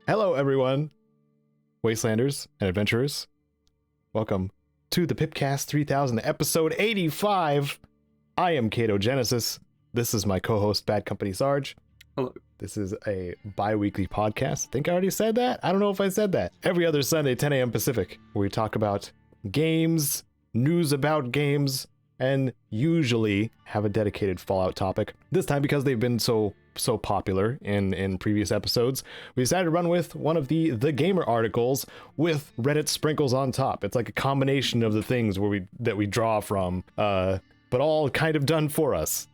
Hello, everyone, Wastelanders and Adventurers. Welcome to the PIPCAST 3000, episode 85. I am Caedo Genesis. This is my co-host, BADCOMPANYSARGE. Hello. This is a bi-weekly podcast. I think I already said that. I don't know if I said that. Every other Sunday, 10 a.m. Pacific, where we talk about games, news about games, and usually have a dedicated Fallout topic. This time, because they've been so popular in previous episodes, we decided to run with one of the Gamer articles with Reddit sprinkles on top. It's like a combination of the things that we draw from, but all kind of done for us.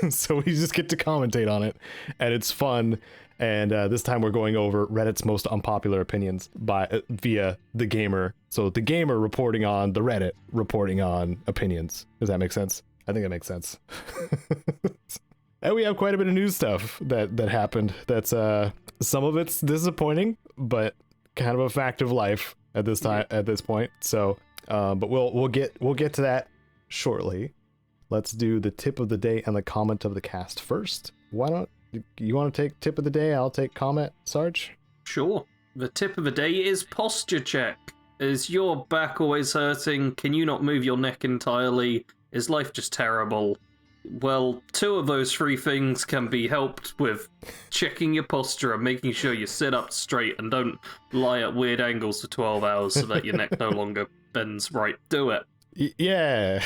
So we just get to commentate on it, and it's fun. And this time we're going over Reddit's most unpopular opinions via The Gamer. So The Gamer reporting on the Reddit, reporting on opinions. Does that make sense? I think that makes sense. And we have quite a bit of news stuff that happened. That's some of it's disappointing, but kind of a fact of life at this point. So, but we'll get to that shortly. Let's do the tip of the day and the comment of the cast first. Why don't you want to take tip of the day? I'll take comment, Sarge. Sure. The tip of the day is posture check. Is your back always hurting? Can you not move your neck entirely? Is life just terrible? Well, two of those three things can be helped with checking your posture and making sure you sit up straight and don't lie at weird angles for 12 hours so that your neck no longer bends right. Do it. Yeah.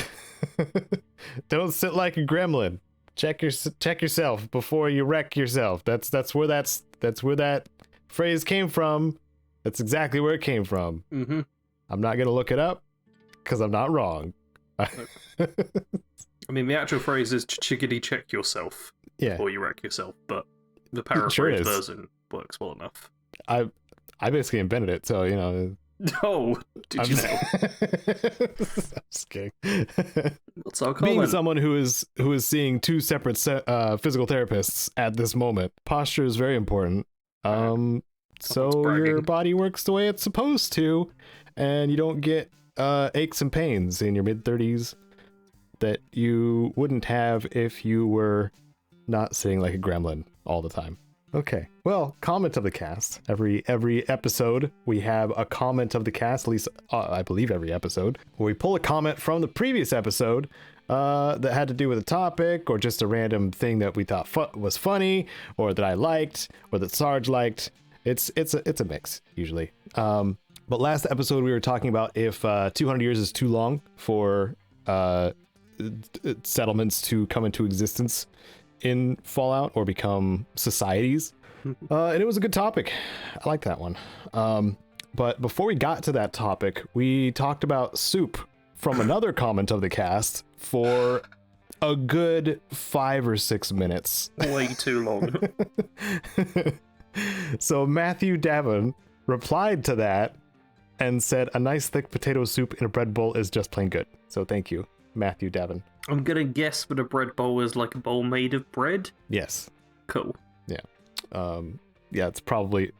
Don't sit like a gremlin. Check yourself before you wreck yourself. That's where that phrase came from. That's exactly where it came from. Mm-hmm. I'm not gonna look it up because I'm not wrong. I mean, the actual phrase is chickadee check yourself before you wreck yourself, but the paraphrase version works well enough. I basically invented it, so you know. No, did you know? I'm just kidding. What's our comment? Being someone who is seeing two separate physical therapists at this moment, posture is very important. So your body works the way it's supposed to, and you don't get aches and pains in your mid-30s that you wouldn't have if you were not sitting like a gremlin all the time. Okay, well, comment of the cast. Every episode we have a comment of the cast, at least I believe every episode, where we pull a comment from the previous episode that had to do with a topic or just a random thing that we thought was funny or that I liked or that Sarge liked. It's a mix usually. But last episode we were talking about if 200 years is too long for settlements to come into existence in Fallout or become societies, and it was a good topic. I like that one. But before we got to that topic, we talked about soup from another comment of the cast for a good 5 or 6 minutes. Way too long. So Matthew Davin replied to that and said a nice thick potato soup in a bread bowl is just plain good. So thank you, Matthew Davin. I'm gonna guess that a bread bowl is like a bowl made of bread? Yes. Cool. Yeah. Yeah, it's probably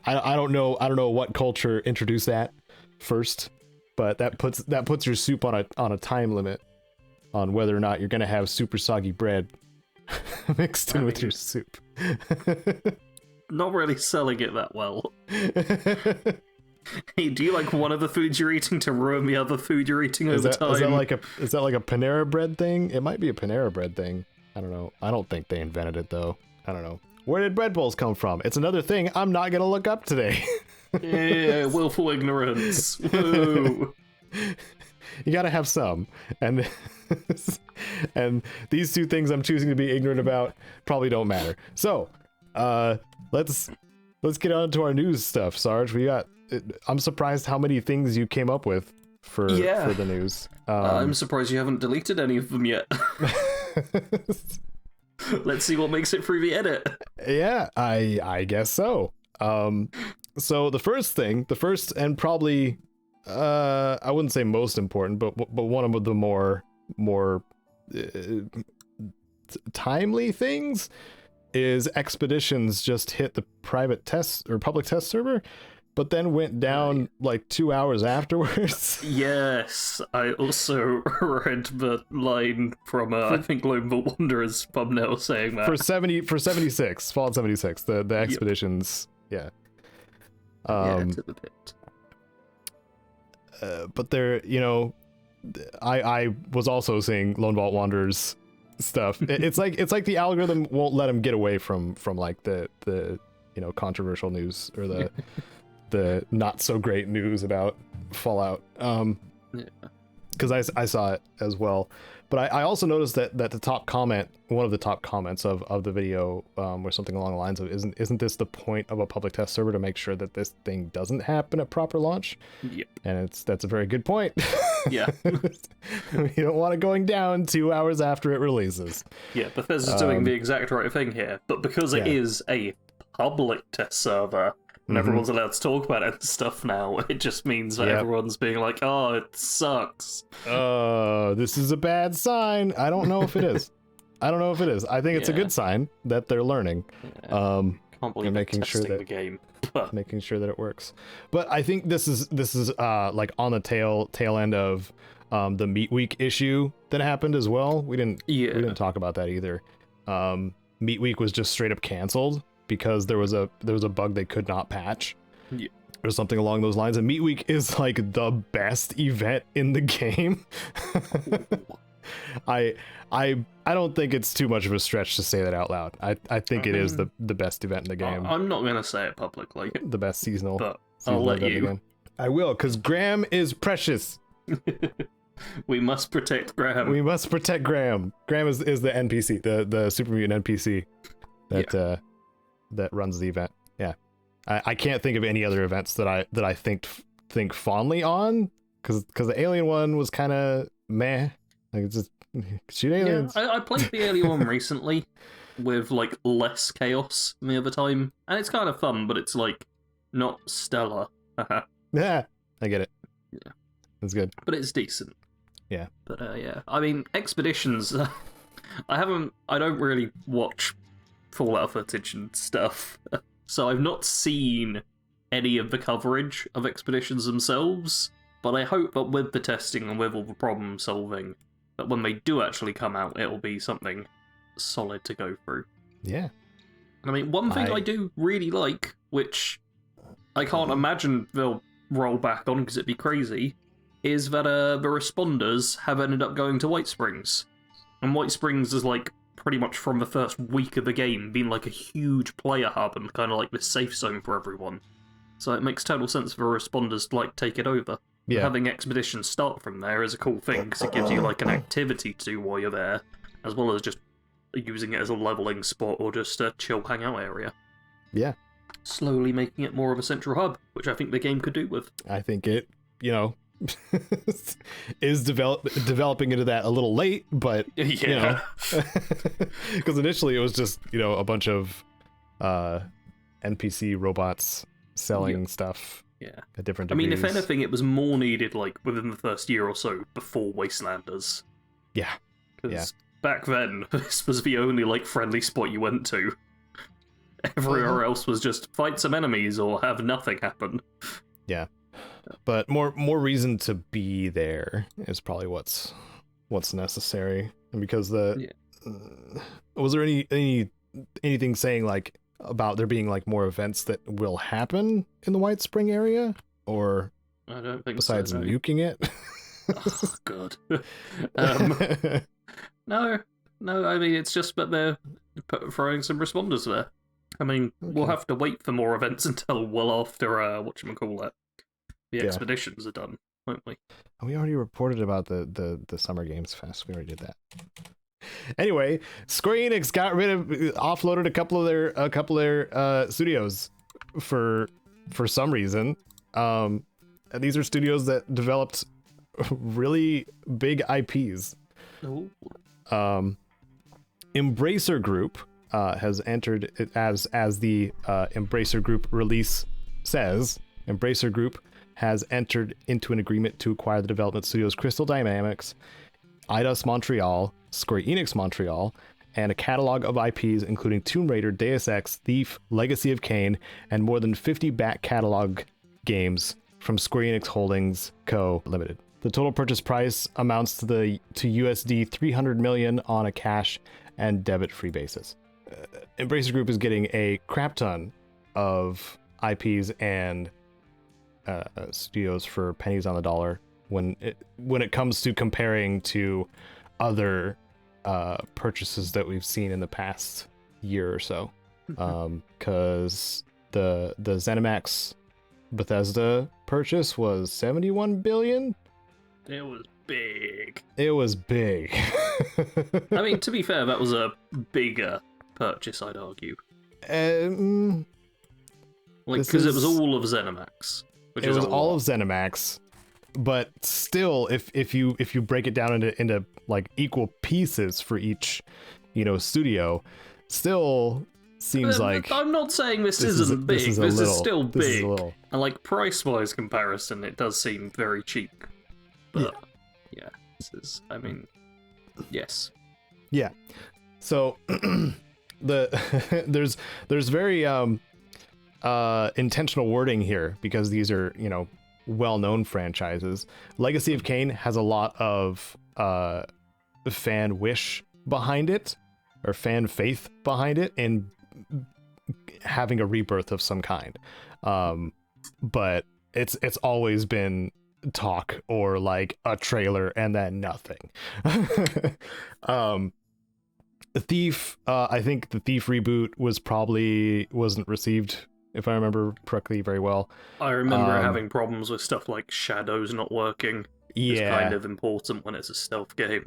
I don't know what culture introduced that first, but that puts your soup on a time limit on whether or not you're gonna have super soggy bread mixed in with your soup. Not really selling it that well. Hey, do you like one of the foods you're eating to ruin the other food you're eating over time? Is that like a Panera Bread thing? It might be a Panera Bread thing. I don't know. I don't think they invented it though. I don't know. Where did bread bowls come from? It's another thing I'm not gonna look up today. Yeah, willful ignorance. Woo. You gotta have some, and these two things I'm choosing to be ignorant about probably don't matter. So, let's get on to our news stuff, Sarge. I'm surprised how many things you came up with for the news. I'm surprised you haven't deleted any of them yet. Let's see what makes it through the edit. Yeah, I guess so. So the first and probably I wouldn't say most important, but one of the more timely things is Expeditions just hit the private test or public test server, but then went down like 2 hours afterwards. Yes, I also read the line from I think Lone Vault Wanderer's thumbnail saying that for 76 Fallout 76, the Expeditions, yeah. To the pit. But there, I was also seeing Lone Vault Wanderers stuff. It's like the algorithm won't let him get away from like the controversial news or the not so great news about Fallout. Because I saw it as well. But I also noticed that the top comment, one of the top comments of the video, was something along the lines of, isn't this the point of a public test server, to make sure that this thing doesn't happen at proper launch? Yep. And that's a very good point. Yeah. You don't want it going down 2 hours after it releases. Yeah, Bethesda's doing the exact right thing here. But because it is a public test server, and everyone's allowed to talk about it and stuff now, it just means that everyone's being like, oh, it sucks. This is a bad sign. I don't know if it is. I think it's a good sign that they're learning. Can't believe making testing sure that the game. making sure that it works. But I think this is like on the tail end of the Meat Week issue that happened as well. We didn't talk about that either. Meat Week was just straight up canceled because there was a bug they could not patch. Yeah. Or something along those lines. And Meat Week is like the best event in the game. I don't think it's too much of a stretch to say that out loud. I think it is the best event in the game. I'm not gonna say it publicly. The best seasonal. But I'll let you. I will, because Graham is precious. We must protect Graham. Graham is the NPC, the super mutant NPC that runs the event. Yeah. I can't think of any other events that I think fondly on, because the alien one was kind of meh. Like, it's just shoot aliens. Yeah, I played the alien one recently with like less chaos than the other time, and it's kind of fun, but it's like not stellar. Yeah, I get it. Yeah, it's good, but it's decent. Yeah, but I mean, Expeditions. I don't really watch Fallout footage and stuff, so I've not seen any of the coverage of Expeditions themselves. But I hope that with the testing and with all the problem solving, that when they do actually come out, it'll be something solid to go through. Yeah. I mean, one thing I do really like, which I can't imagine they'll roll back on because it'd be crazy, is that the responders have ended up going to White Springs. And White Springs is like pretty much from the first week of the game been like a huge player hub and kind of like this safe zone for everyone. So it makes total sense for responders to like take it over. Yeah. Having Expeditions start from there is a cool thing because it gives you like an activity to do while you're there, as well as just using it as a leveling spot or just a chill hangout area. Yeah. Slowly making it more of a central hub, which I think the game could do with. I think it, is developing into that a little late, but because initially it was just a bunch of NPC robots selling stuff. Yeah, at different degrees. I mean, if anything, it was more needed like within the first year or so before Wastelanders. Yeah, because back then this was the only like friendly spot you went to. Everywhere else was just fight some enemies or have nothing happen. Yeah. But more reason to be there is probably what's necessary. And because was there anything saying like about there being like more events that will happen in the White Spring area, or I don't think besides so, no. nuking it? Oh god. No. I mean it's just that they're throwing some responders there. I mean, we'll have to wait for more events until well after whatchamacallit. The expeditions are done, won't we? We already reported about the Summer Games Fest. We already did that. Anyway, Square Enix offloaded a couple of their studios for some reason. And these are studios that developed really big IPs. Ooh. Embracer Group has entered, as the Embracer Group release says, Embracer Group has entered into an agreement to acquire the development studios Crystal Dynamics, Eidos Montreal, Square Enix Montreal, and a catalog of IPs including Tomb Raider, Deus Ex, Thief, Legacy of Kain, and more than 50 back catalog games from Square Enix Holdings Co. Limited. The total purchase price amounts to USD 300 million on a cash and debit-free basis. Embracer Group is getting a crap ton of IPs and studios for pennies on the dollar when it comes to comparing to other purchases that we've seen in the past year or so. Because the ZeniMax Bethesda purchase was 71 billion. It was big. It was big. I mean, to be fair, that was a bigger purchase, I'd argue. Because it was all of ZeniMax. It was all of ZeniMax, but still, if you break it down into like equal pieces for each, studio, still seems like I'm not saying this isn't big. This is still big. And like price-wise comparison, it does seem very cheap. But yeah, this is. I mean, yes. Yeah. So there's very intentional wording here because these are well-known franchises. Legacy of Kain has a lot of fan wish behind it, or fan faith behind it, and having a rebirth of some kind. But it's always been talk or like a trailer and then nothing. Thief, I think the Thief reboot wasn't received, if I remember correctly, very well. I remember having problems with stuff like shadows not working. Yeah, it's kind of important when it's a stealth game.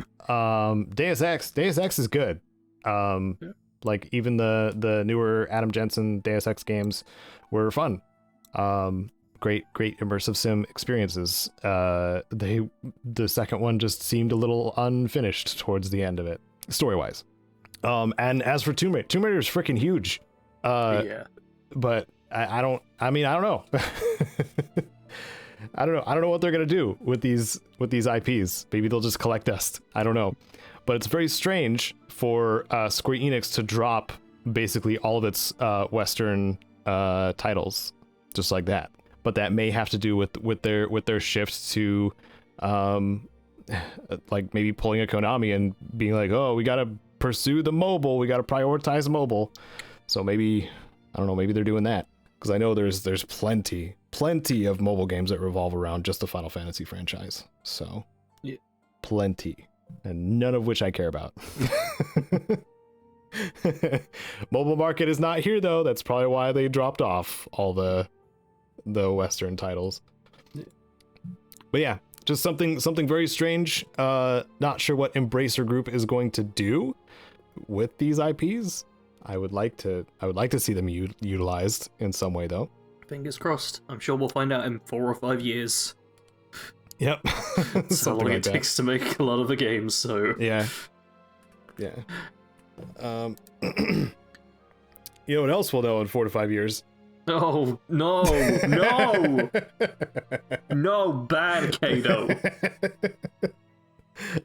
Deus Ex is good. Like even the newer Adam Jensen Deus Ex games were fun. Great immersive sim experiences. The second one just seemed a little unfinished towards the end of it, story-wise. And as for Tomb Raider is freaking huge. Yeah. But I don't know. I don't know what they're gonna do with these IPs. Maybe they'll just collect dust. I don't know. But it's very strange for Square Enix to drop basically all of its Western titles just like that. But that may have to do with their shift to like maybe pulling a Konami and being like, oh, we gotta pursue the mobile, we gotta prioritize mobile. So maybe, I don't know, maybe they're doing that, because I know there's plenty of mobile games that revolve around just the Final Fantasy franchise. So yeah, plenty, and none of which I care about. Mobile market is not here though. That's probably why they dropped off all the Western titles. But yeah, just something very strange. Not sure what Embracer Group is going to do with these IPs. I would like to see them utilized in some way though. Fingers crossed. I'm sure we'll find out in 4 or 5 years. Yep. That's how long it takes to make a lot of the games, so yeah. You know what else we'll know in 4 to 5 years? Oh, no, bad Caedo.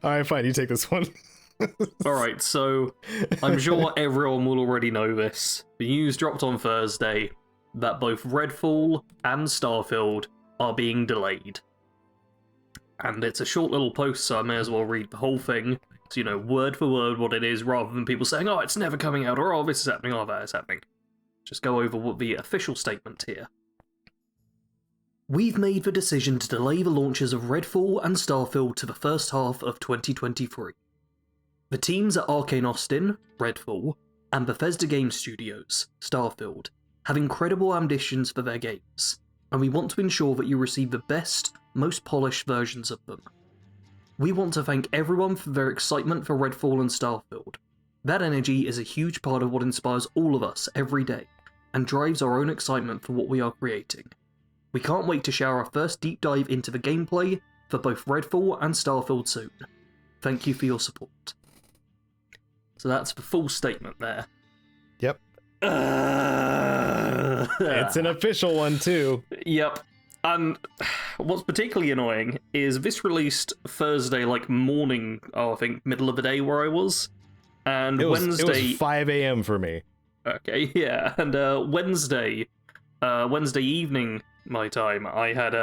Alright, fine, you take this one. Alright, so I'm sure everyone will already know this. The news dropped on Thursday that both Redfall and Starfield are being delayed. And it's a short little post, so I may as well read the whole thing, so you know word for word what it is, rather than people saying, oh, it's never coming out, or oh, this is happening, oh, that is happening. Just go over what the official statement here. We've made the decision to delay the launches of Redfall and Starfield to the first half of 2023. The teams at Arcane Austin, Redfall, and Bethesda Game Studios, Starfield, have incredible ambitions for their games, and we want to ensure that you receive the best, most polished versions of them. We want to thank everyone for their excitement for Redfall and Starfield. That energy is a huge part of what inspires all of us every day, and drives our own excitement for what we are creating. We can't wait to share our first deep dive into the gameplay for both Redfall and Starfield soon. Thank you for your support. So that's the full statement there. Yep. It's an official one too. Yep. And what's particularly annoying is this released Thursday, like morning, I think middle of the day where I was. And Wednesday... It was 5 a.m. for me. Okay, yeah. And Wednesday evening, my time, I had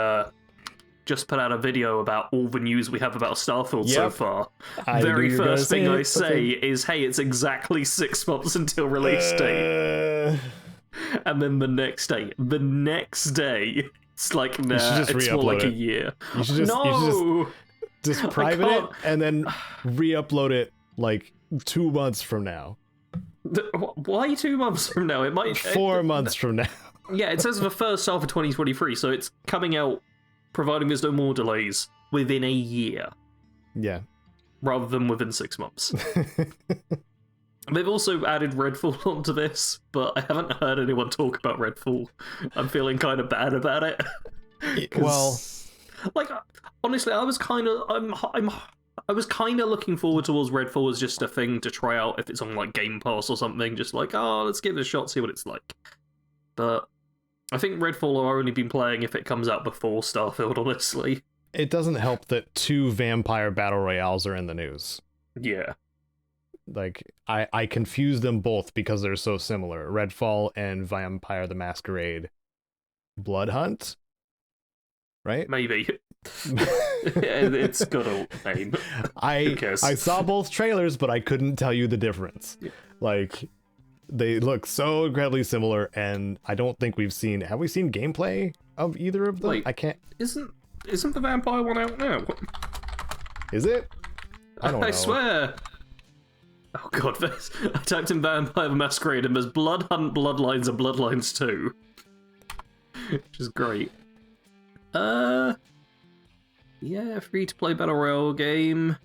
just put out a video about all the news we have about Starfield so far. Very first thing I say is, hey, it's exactly 6 months until release date. And then the next day, it's like, nah, it's more like a year. You should just private it and then re-upload it like 2 months from now. Why 2 months from now? It might 4 months from now. Yeah, it says the first half of 2023, so it's coming out, providing there's no more delays, within a year. Yeah. Rather than within 6 months. They've also added Redfall onto this, but I haven't heard anyone talk about Redfall. I'm feeling kind of bad about it. Well, like, honestly, I was kind of looking forward towards Redfall as just a thing to try out if it's on like Game Pass or something. Just like, oh, let's give it a shot, see what it's like. But I think Redfall I've only been playing if it comes out before Starfield, honestly. it doesn't help that 2 vampire battle royales are in the news. Yeah. Like, I confuse them both because they're so similar. Redfall and Vampire the Masquerade Blood Hunt? Right? Maybe. It's got a name. I saw both trailers, but I couldn't tell you the difference. Yeah. Like, they look so incredibly similar, and I don't think have we seen gameplay of either of them? Wait, I can't. Isn't the vampire one out now? Is it? I don't know. I swear. Oh god, I typed in Vampire the Masquerade and there's Blood Hunt, Bloodlines, and Bloodlines 2. Which is great. Yeah, free-to-play Battle Royale game.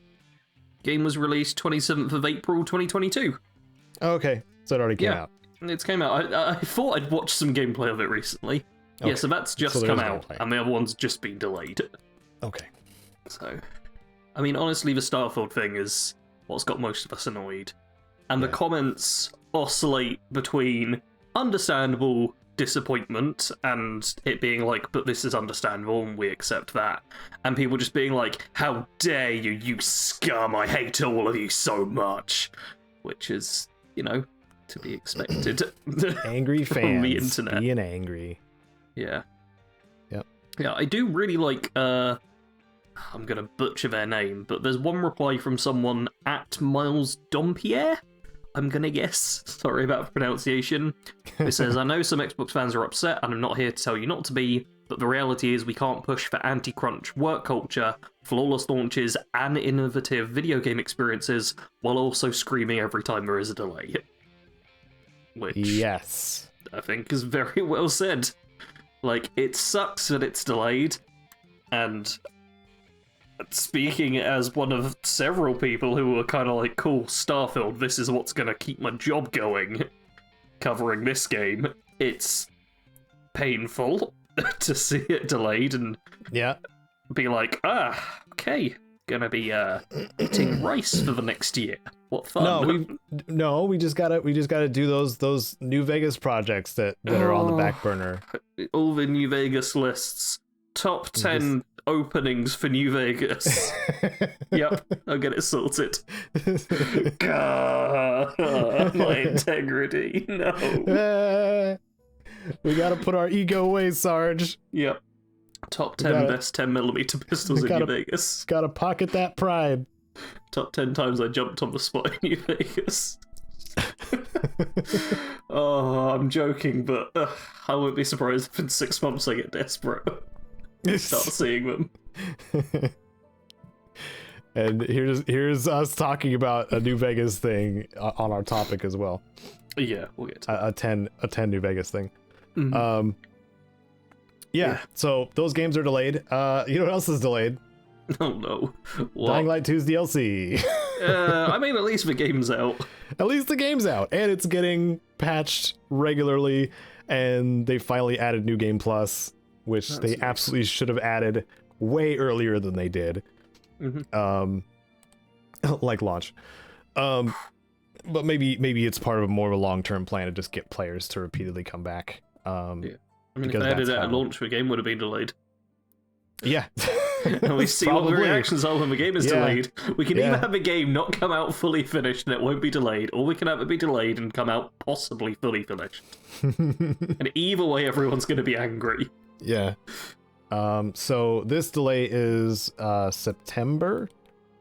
Game was released 27th of April 2022. Okay, so it already came out. It came out. I thought I'd watched some gameplay of it recently. Okay. Yeah, so that's just come out, and the other one's just been delayed. Okay. So, I mean, honestly, the Starfield thing is what's got most of us annoyed. And the comments oscillate between understandable disappointment and it being like, but this is understandable and we accept that. And people just being like, how dare you, you scum, I hate all of you so much. Which is, you know, to be expected. Angry fans on the internet. Being angry. Yeah. Yep. Yeah, I do really like, I'm gonna butcher their name, but there's one reply from someone at Miles Dompierre, I'm gonna guess. Sorry about the pronunciation. It says, I know some Xbox fans are upset, and I'm not here to tell you not to be, but the reality is we can't push for anti-crunch work culture, flawless launches, and innovative video game experiences, while also screaming every time there is a delay. Which, yes, I think is very well said. Like, it sucks that it's delayed, and speaking as one of several people who were kind of like, cool, Starfield, this is what's going to keep my job going, covering this game, it's painful to see it delayed and be like, okay, gonna be eating rice for the next year. What fun. We just gotta do those New Vegas projects that are on the back burner. All the New Vegas lists. Top 10 openings for New Vegas. Yep, I'll get it sorted. God, my integrity, no. We gotta put our ego away, Sarge. Yep. Top 10 best 10mm pistols in New Vegas. Gotta pocket that pride. Top 10 times I jumped on the spot in New Vegas. Oh, I'm joking, but I won't be surprised if in 6 months I get desperate. Start seeing them. And here's us talking about a New Vegas thing on our topic as well. Yeah, we'll get to a 10 New Vegas thing. Mm-hmm. Yeah, so those games are delayed. You know what else is delayed? Oh no. What? Dying Light 2's DLC. I mean, at least the game's out. At least the game's out, and it's getting patched regularly, and they finally added New Game Plus, which That's nice. Absolutely should have added way earlier than they did. Mm-hmm. Like launch. But maybe it's part of more of a long-term plan to just get players to repeatedly come back. Yeah. I mean, if they added it at launch, the game would have been delayed. Yeah. And we see what the reactions are when the game is delayed. We can either have a game not come out fully finished and it won't be delayed, or we can have it be delayed and come out possibly fully finished. And either way, everyone's going to be angry. Yeah. So this delay is September,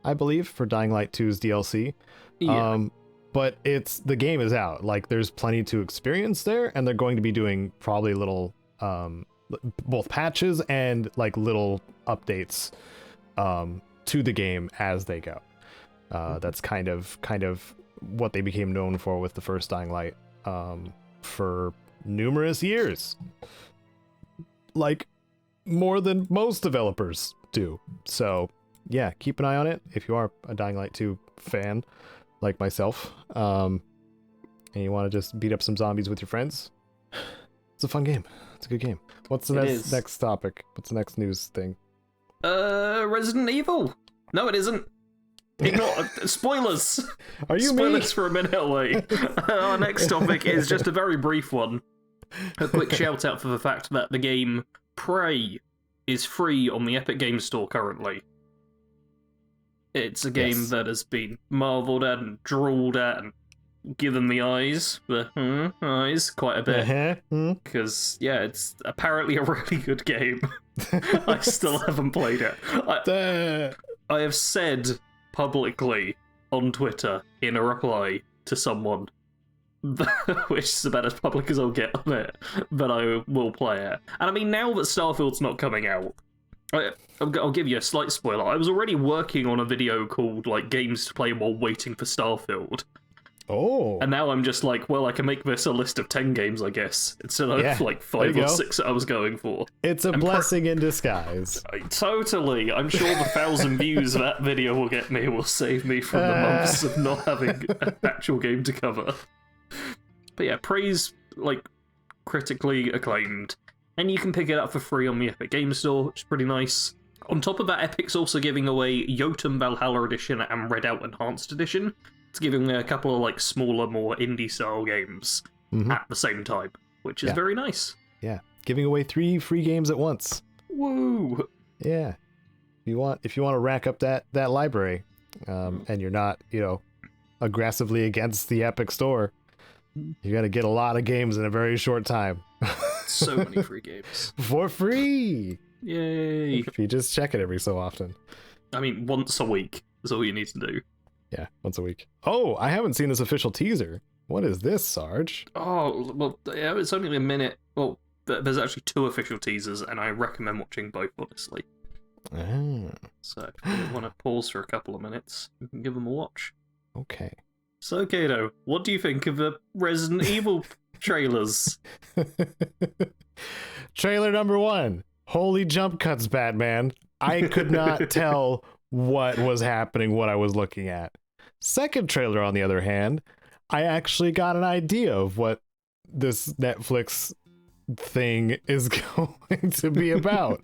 I believe, for Dying Light 2's DLC. Yeah. but the game is out. Like, there's plenty to experience there, and they're going to be doing probably little both patches and like little updates to the game as they go. That's kind of what they became known for with the first Dying Light for numerous years, like more than most developers do. So yeah, keep an eye on it if you are a Dying Light 2 fan like myself, and you want to just beat up some zombies with your friends. It's a fun game. It's a good game. What's the next topic? What's the next news thing? Resident Evil. No, it isn't. Ignore spoilers. Are you spoilers for a minute away? Our next topic is just a very brief one. A quick shout out for the fact that the game Prey is free on the Epic Games Store currently. It's a game that has been marveled at and drooled at and given the eyes quite a bit. Because, yeah, it's apparently a really good game. I still haven't played it. I have said publicly on Twitter in a reply to someone, which is about as public as I'll get on it, that I will play it. And I mean, now that Starfield's not coming out, I'll give you a slight spoiler. I was already working on a video called like games to play while waiting for Starfield. Oh. And now I'm just like, well, I can make this a list of 10 games, I guess, instead of like 5 or 6 that I was going for. It's a blessing in disguise. Totally. I'm sure the 1,000 views that video will get me will save me from the months of not having an actual game to cover. But yeah, Prey's like critically acclaimed, and you can pick it up for free on the Epic Games Store, which is pretty nice. On top of that, Epic's also giving away Jotun Valhalla Edition and Redout Enhanced Edition. It's giving a couple of like smaller, more indie-style games at the same time, which is very nice. Yeah, giving away 3 free games at once. Woo! Yeah, if you want to rack up that library, and you're not, aggressively against the Epic Store, you're gonna get a lot of games in a very short time. So many free games for free. Yay! If you just check it every so often. I mean, once a week is all you need to do. Yeah, once a week. Oh, I haven't seen this official teaser. What is this, Sarge? Oh, well, yeah, it's only a minute. Well, there's actually 2 official teasers, and I recommend watching both, honestly. So, if you want to pause for a couple of minutes, you can give them a watch. Okay. So, Caedo, what do you think of the Resident Evil trailers? Trailer number 1. Holy jump cuts, Batman. I could not tell what was happening, what I was looking at. Second trailer, on the other hand, I actually got an idea of what this Netflix thing is going to be about.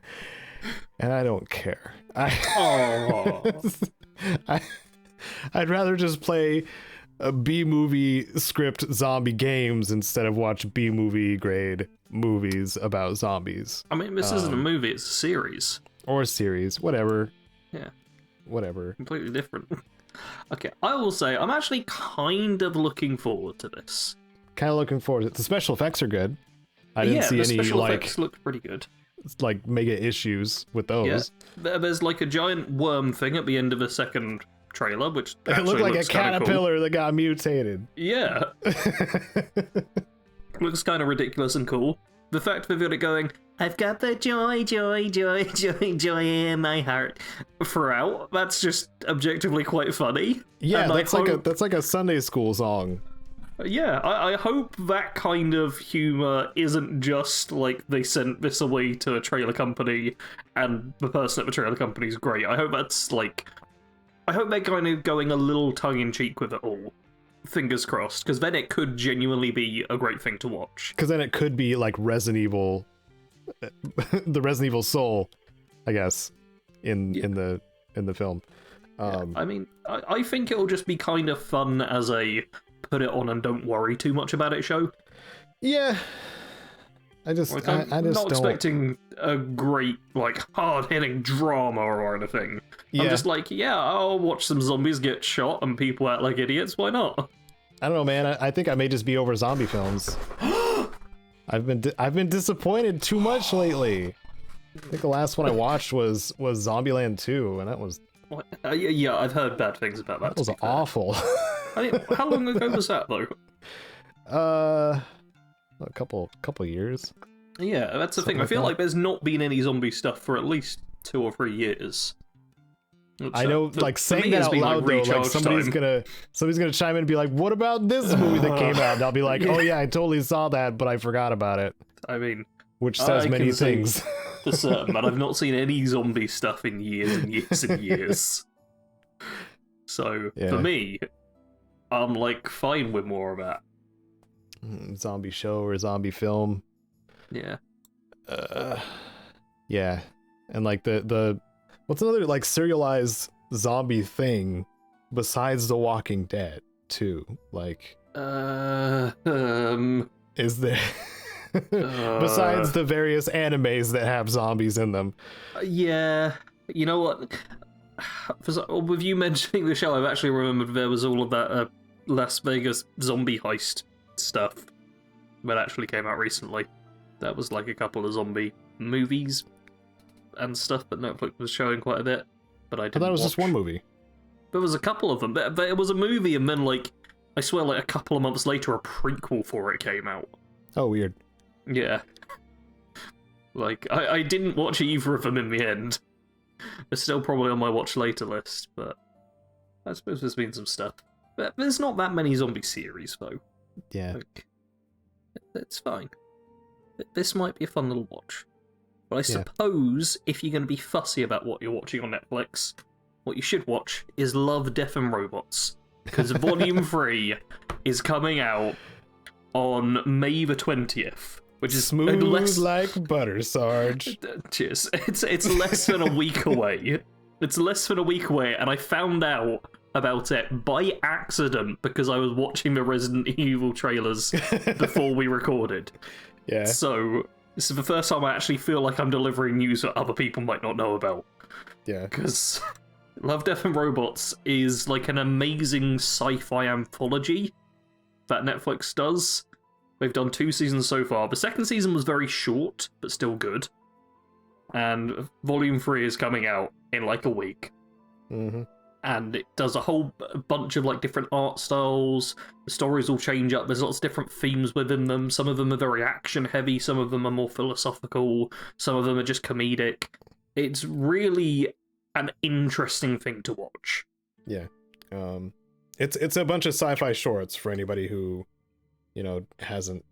And I don't care. I'd rather just play a B-movie script zombie games instead of watch B-movie grade movies about zombies. I mean, this isn't a movie, it's a series. Or a series, whatever. Yeah. Whatever. Completely different. Okay, I will say, I'm actually kind of looking forward to this. Kind of looking forward to it. The special effects are good. I didn't see any, special effects look pretty good. Like, mega issues with those. Yeah. There's like a giant worm thing at the end of the second trailer, which it looked like a caterpillar that got mutated. Yeah. Looks kind of ridiculous and cool. The fact they've got it going, I've got the joy, joy, joy, joy, joy in my heart throughout. That's just objectively quite funny. Yeah, that's like a Sunday school song. Yeah, I hope that kind of humor isn't just like they sent this away to a trailer company and the person at the trailer company is great. I hope that's like, I hope they're kind of going a little tongue-in-cheek with it all. Fingers crossed, because then it could genuinely be a great thing to watch. Because then it could be like Resident Evil, the Resident Evil soul, I guess, in the film. I mean, I think it'll just be kind of fun as a put it on and don't worry too much about it show. Yeah. I just not expecting a great, like, hard-hitting drama or anything. Yeah. I'm just like, yeah, I'll watch some zombies get shot and people act like idiots. Why not? I don't know, man. I think I may just be over zombie films. I've been disappointed too much lately. I think the last one I watched was Zombieland 2, and that was... Yeah, I've heard bad things about that. That was awful. I mean, how long ago was that though? A couple years. Yeah, that's the Something thing. I feel that. like there's not been any zombie stuff for at least 2 or 3 years. Which, I know, for like saying me that has out been, loud though, like recharge somebody's time. gonna chime in and be like, "What about this movie that came out?" And I'll be like, "Oh yeah, I totally saw that, but I forgot about it." I mean, Which says I many can say things. for certain, but I've not seen any zombie stuff in years and years and years. So for Yeah. me, I'm like fine with more of that. Zombie show or zombie film. Yeah. Yeah, and like the what's another like serialized zombie thing besides The Walking Dead too? Like, is there besides the various animes that have zombies in them? Yeah. You know what? With you mentioning the show, I've actually remembered there was all of that Las Vegas zombie heist stuff that actually came out recently. That was like a couple of zombie movies and stuff that Netflix was showing quite a bit, but I didn't I thought it was watch. just one movie. There was a couple of them, but it was a movie, and then like I swear, like a couple of months later, a prequel for it came out. Oh, weird. Yeah, like I didn't watch either of them in the end. They're still probably on my watch later list, but I suppose there's been some stuff. But there's not that many zombie series though. Yeah. Like, it's fine. This might be a fun little watch. But I suppose if you're going to be fussy about what you're watching on Netflix, what you should watch is Love, Death and Robots. Because Volume 3 is coming out on May the 20th. Which is smooth less... like butter, Sarge. Cheers. It's less than a week away. It's less than a week away, and I found out about it by accident because I was watching the Resident Evil trailers before we recorded. Yeah. So this is the first time I actually feel like I'm delivering news that other people might not know about. Yeah. Because Love, Death and Robots is like an amazing sci-fi anthology that Netflix does. They've done 2 seasons so far. The second season was very short, but still good. And Volume 3 is coming out in like a week. Mm-hmm. And it does a whole bunch of like different art styles. The stories all change up. There's lots of different themes within them. Some of them are very action heavy. Some of them are more philosophical. Some of them are just comedic. It's really an interesting thing to watch. Yeah. It's a bunch of sci-fi shorts for anybody who, hasn't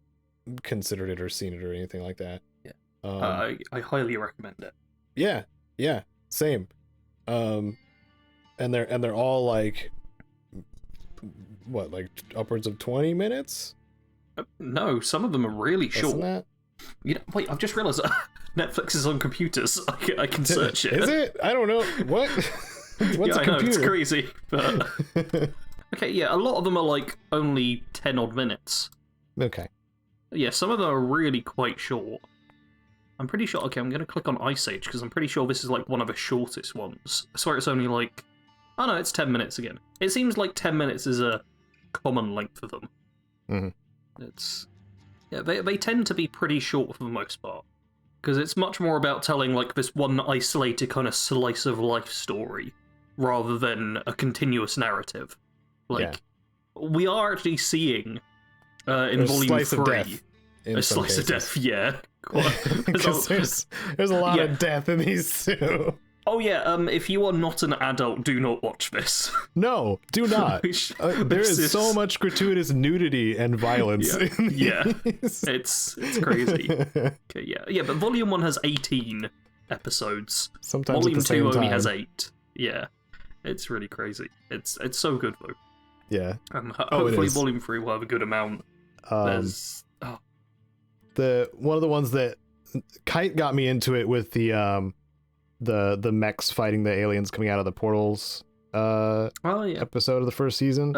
considered it or seen it or anything like that. Yeah. I highly recommend it. Yeah. Yeah. Same. And they're all like, what, like upwards of 20 minutes? No, some of them are really short. Isn't that? Wait, I've just realised Netflix is on computers. I can search it. Is it? I don't know. What? What's a I know, computer? it's crazy. But... okay, yeah, a lot of them are like only 10 odd minutes. Okay. Yeah, some of them are really quite short. I'm pretty sure, okay, I'm going to click on Ice Age because I'm pretty sure this is like one of the shortest ones. I swear it's only like, oh no, it's 10 minutes again. It seems like 10 minutes is a common length for them. Mm-hmm. Yeah, they tend to be pretty short for the most part. Because it's much more about telling like this one isolated kind of slice of life story rather than a continuous narrative. Like, we are actually seeing in Volume 3 a slice of death, yeah. Because there's a lot of death in these two. Oh yeah, if you are not an adult, do not watch this. No, do not. There is so much gratuitous nudity and violence. Yeah, it's crazy. Okay, yeah, but Volume 1 has 18 episodes. Sometimes Volume at the same 2 time. only has 8. Yeah, it's really crazy. It's so good though. Yeah. Hopefully Volume 3 will have a good amount. There's one of the ones that Kite got me into it with the mechs fighting the aliens coming out of the portals episode of the first season.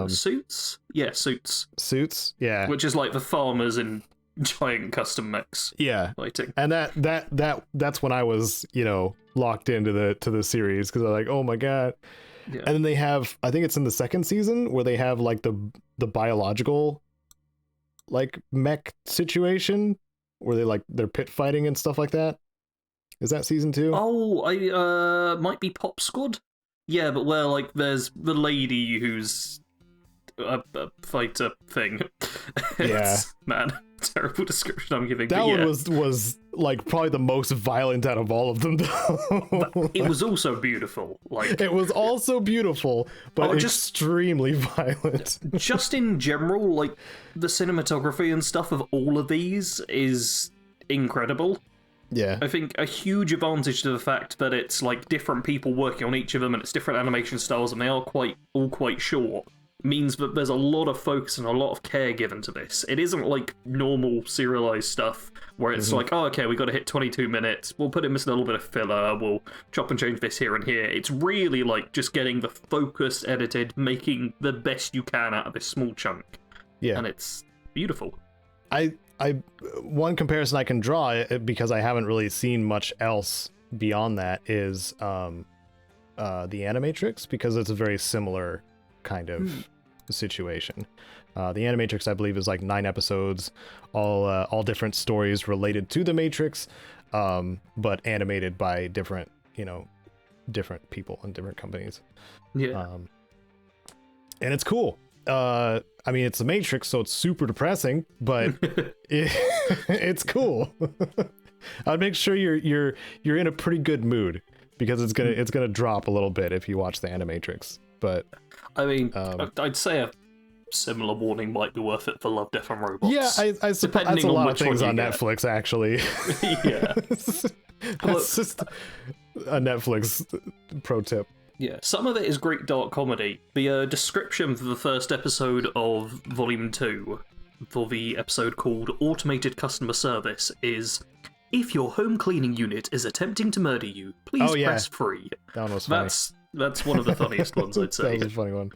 Suits? Yeah, Suits. Suits? Yeah. Which is like the farmers in giant custom mechs. Yeah. Fighting. And that's when I was, locked into the series because I'm like, oh my god. Yeah. And then they have, I think it's in the second season where they have like the biological like mech situation where they're pit fighting and stuff like that. Is that season 2? Oh, I might be Pop Squad. Yeah, but where, like, there's the lady who's a fighter thing. Man, terrible description I'm giving. That one was like probably the most violent out of all of them, though. But it was also beautiful. Like, it was also beautiful, but extremely violent. Just in general, like, the cinematography and stuff of all of these is incredible. Yeah. I think a huge advantage to the fact that it's like different people working on each of them and it's different animation styles and they are all quite short means that there's a lot of focus and a lot of care given to this. It isn't like normal serialized stuff where it's like, oh, okay, we got to hit 22 minutes, we'll put in this little bit of filler, we'll chop and change this here and here. It's really like just getting the focus edited, making the best you can out of this small chunk. Yeah. And it's beautiful. One comparison I can draw, because I haven't really seen much else beyond that, is the Animatrix, because it's a very similar kind of situation. The Animatrix, I believe, is like 9 episodes, all different stories related to the Matrix, but animated by different people and different companies. Yeah. And it's cool. I mean, it's the Matrix, so it's super depressing, but it's cool. I'd make sure you're in a pretty good mood, because it's gonna drop a little bit if you watch the Animatrix. But I mean, I'd say a similar warning might be worth it for Love, Death and Robots. Yeah, I suppose that's a lot of things on Netflix, actually. Yeah. That's just a Netflix pro tip. Yeah, some of it is great dark comedy. The description for the first episode of Volume 2, for the episode called Automated Customer Service, is, if your home cleaning unit is attempting to murder you, please press free. That one was funny. That's one of the funniest ones, I'd say. That was a funny one.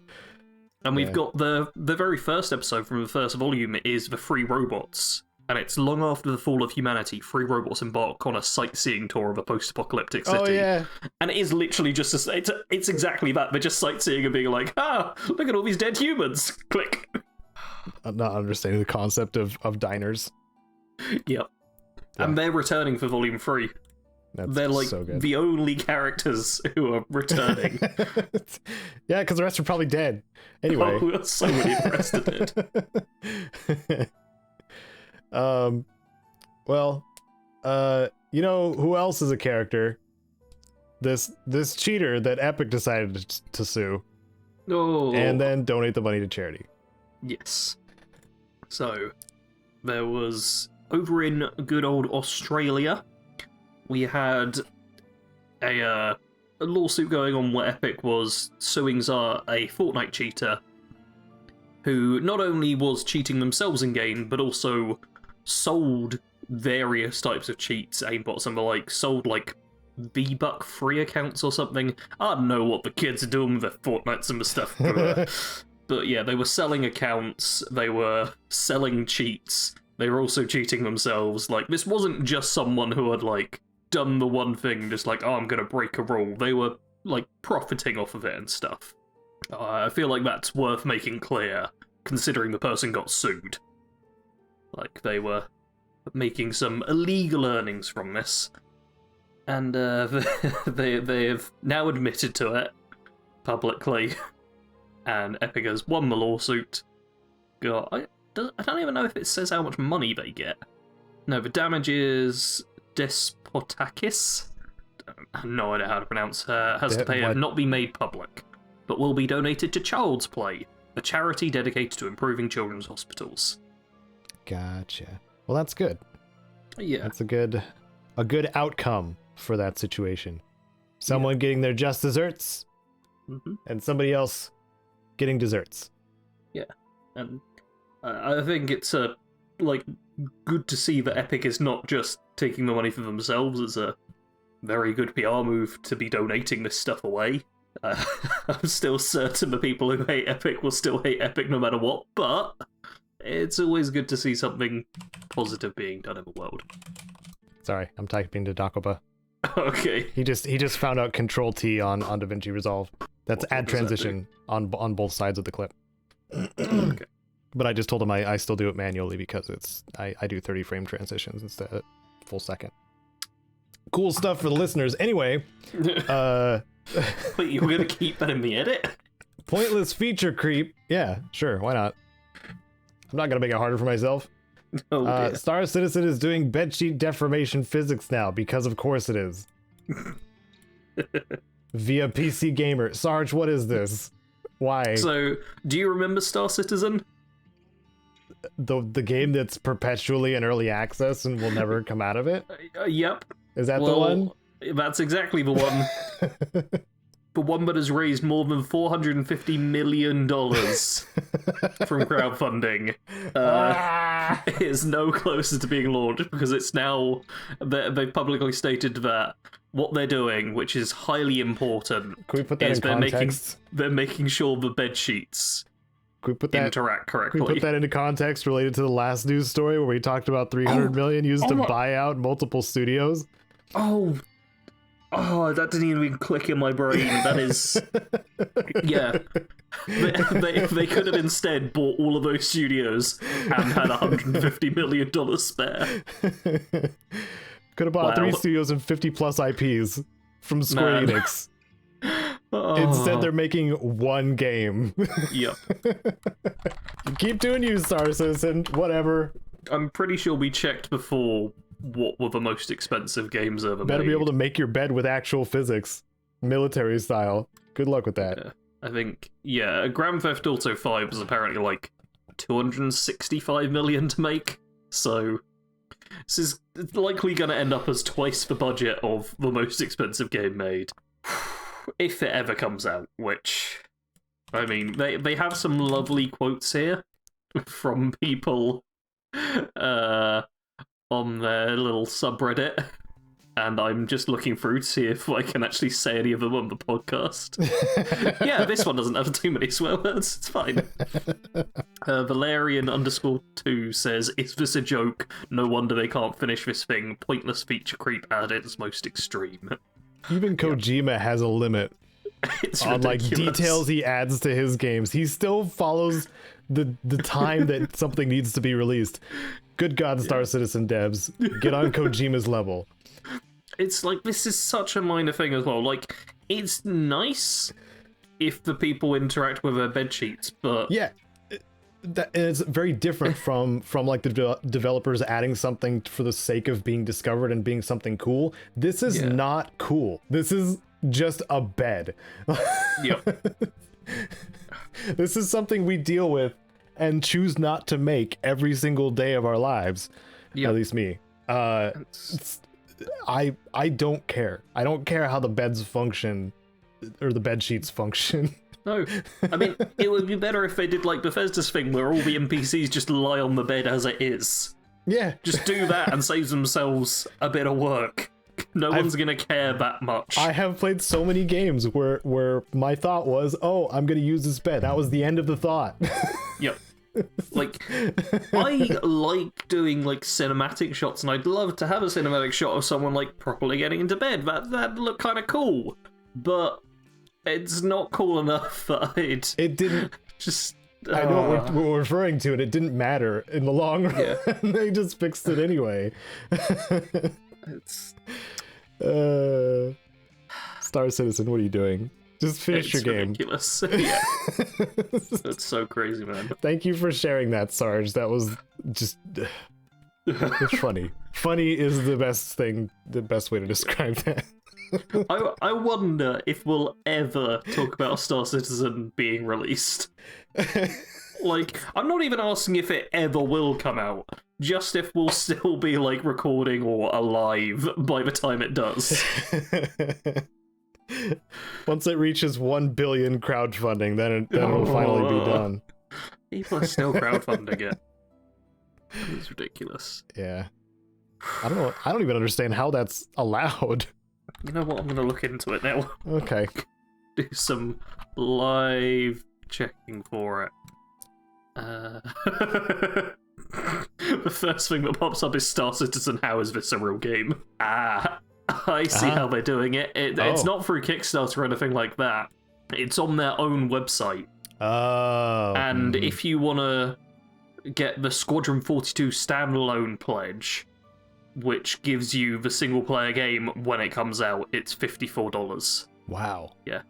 And we've got the very first episode from the first volume is The Free Robots. And it's long after the fall of humanity, 3 robots embark on a sightseeing tour of a post-apocalyptic city. Oh, yeah. And it is literally just it's exactly that. They're just sightseeing and being like, look at all these dead humans. Click. I'm not understanding the concept of diners. Yep. Yeah. And they're returning for Volume 3. They're like so good. The only characters who are returning. Yeah, because the rest are probably dead. Anyway. Oh, so many of the rest are dead. Well, you know who else is a character? This cheater that Epic decided to sue. Oh. And then donate the money to charity. Yes. So, there was, over in good old Australia, we had a lawsuit going on where Epic was suing a Fortnite cheater who not only was cheating themselves in game, but also sold various types of cheats, aimbots and the like, sold like V-Buck free accounts or something. I don't know what the kids are doing with their Fortnites and the stuff. But yeah, they were selling accounts, they were selling cheats, they were also cheating themselves. Like, this wasn't just someone who had like done the one thing, just like, oh, I'm gonna break a rule. They were like profiting off of it and stuff. I feel like that's worth making clear, considering the person got sued. Like, they were making some illegal earnings from this. And they have now admitted to it publicly. And Epic has won the lawsuit. I don't even know if it says how much money they get. No, the damage is Despotakis. I have no idea how to pronounce her. Has to pay it not be made public, but will be donated to Child's Play, a charity dedicated to improving children's hospitals. Gotcha. Well, that's good. Yeah, that's a good outcome for that situation. Someone getting their just desserts, and somebody else getting desserts. Yeah, and I think it's good to see that Epic is not just taking the money for themselves. It's a very good PR move to be donating this stuff away. I'm still certain the people who hate Epic will still hate Epic no matter what, but it's always good to see something positive being done in the world. Sorry, I'm typing to Dakoba. Okay. He just found out Control-T on DaVinci Resolve. That's add transition on both sides of the clip. Okay. But I just told him I still do it manually because I do 30 frame transitions instead of full second. Cool stuff for the listeners. Anyway, Wait, you're gonna keep that in the edit? Pointless feature creep. Yeah, sure, why not? I'm not gonna make it harder for myself. Oh dear. Star Citizen is doing bedsheet deformation physics now, because of course it is. Via PC Gamer. Sarge, what is this? Why? So, do you remember Star Citizen? The game that's perpetually in early access and will never come out of it? Yep. Is that the one? That's exactly the one. The one that has raised more than $450 million from crowdfunding is no closer to being launched because it's now, they've publicly stated that what they're doing, which is highly important, Can we put that in context? They're making sure the bed sheets interact correctly. Can we put that into context related to the last news story where we talked about 300 million used to buy out multiple studios? Oh, that didn't even click in my brain. That is... Yeah. They could have instead bought all of those studios and had $150 million spare. Could have bought 3 studios and 50 plus IPs from Square Enix. Instead, they're making one game. Yep. Keep doing you, Star Citizen. Whatever. I'm pretty sure we checked before what were the most expensive games ever Better made. be able to make your bed with actual physics. Military style. Good luck with that. Yeah, I think, Grand Theft Auto 5 was apparently like $265 million to make, so this is likely going to end up as twice the budget of the most expensive game made. If it ever comes out, which, I mean, they have some lovely quotes here from people on their little subreddit, and I'm just looking through to see if I can actually say any of them on the podcast. Yeah, this one doesn't have too many swear words, it's fine. Valerian_2 says, "Is this a joke? No wonder they can't finish this thing. Pointless feature creep at its most extreme." Even Kojima has a limit on like details he adds to his games. He still follows the time that something needs to be released. Good God, Star Citizen devs, get on Kojima's level. It's like, this is such a minor thing as well. Like, it's nice if the people interact with their bed sheets, but yeah, it's very different from like the developers adding something for the sake of being discovered and being something cool. This is not cool. This is just a bed. Yep. This is something we deal with and choose not to make every single day of our lives. Yep. At least me. I don't care. I don't care how the beds function or the bed sheets function. No, I mean, it would be better if they did like Bethesda's thing where all the NPCs just lie on the bed as it is. Yeah. Just do that and save themselves a bit of work. No one's gonna care that much. I have played so many games where my thought was, oh, I'm gonna use this bed. That was the end of the thought. Yep. Like, I like doing like cinematic shots, and I'd love to have a cinematic shot of someone like properly getting into bed. That'd look kind of cool, but it's not cool enough that it didn't just. I know what we're referring to, and it didn't matter in the long run. Yeah. They just fixed it anyway. It's Star Citizen, what are you doing? Just finish your game. Ridiculous. Yeah. That's so crazy, man. Thank you for sharing that, Sarge. That was just it's funny. Funny is the best way to describe that. I wonder if we'll ever talk about Star Citizen being released. Like, I'm not even asking if it ever will come out, just if we'll still be, like, recording or alive by the time it does. Once it reaches 1 billion crowdfunding, then it'll finally be done. People are still crowdfunding it. It's ridiculous. Yeah. I don't even understand how that's allowed. You know what? I'm going to look into it now. Okay. Do some live checking for it. The first thing that pops up is Star Citizen. How is this a real game? I see how they're doing it. It's not through Kickstarter or anything like that. It's on their own website. Oh. And if you want to get the Squadron 42 standalone pledge, which gives you the single-player game when it comes out, it's $54. Wow. Yeah.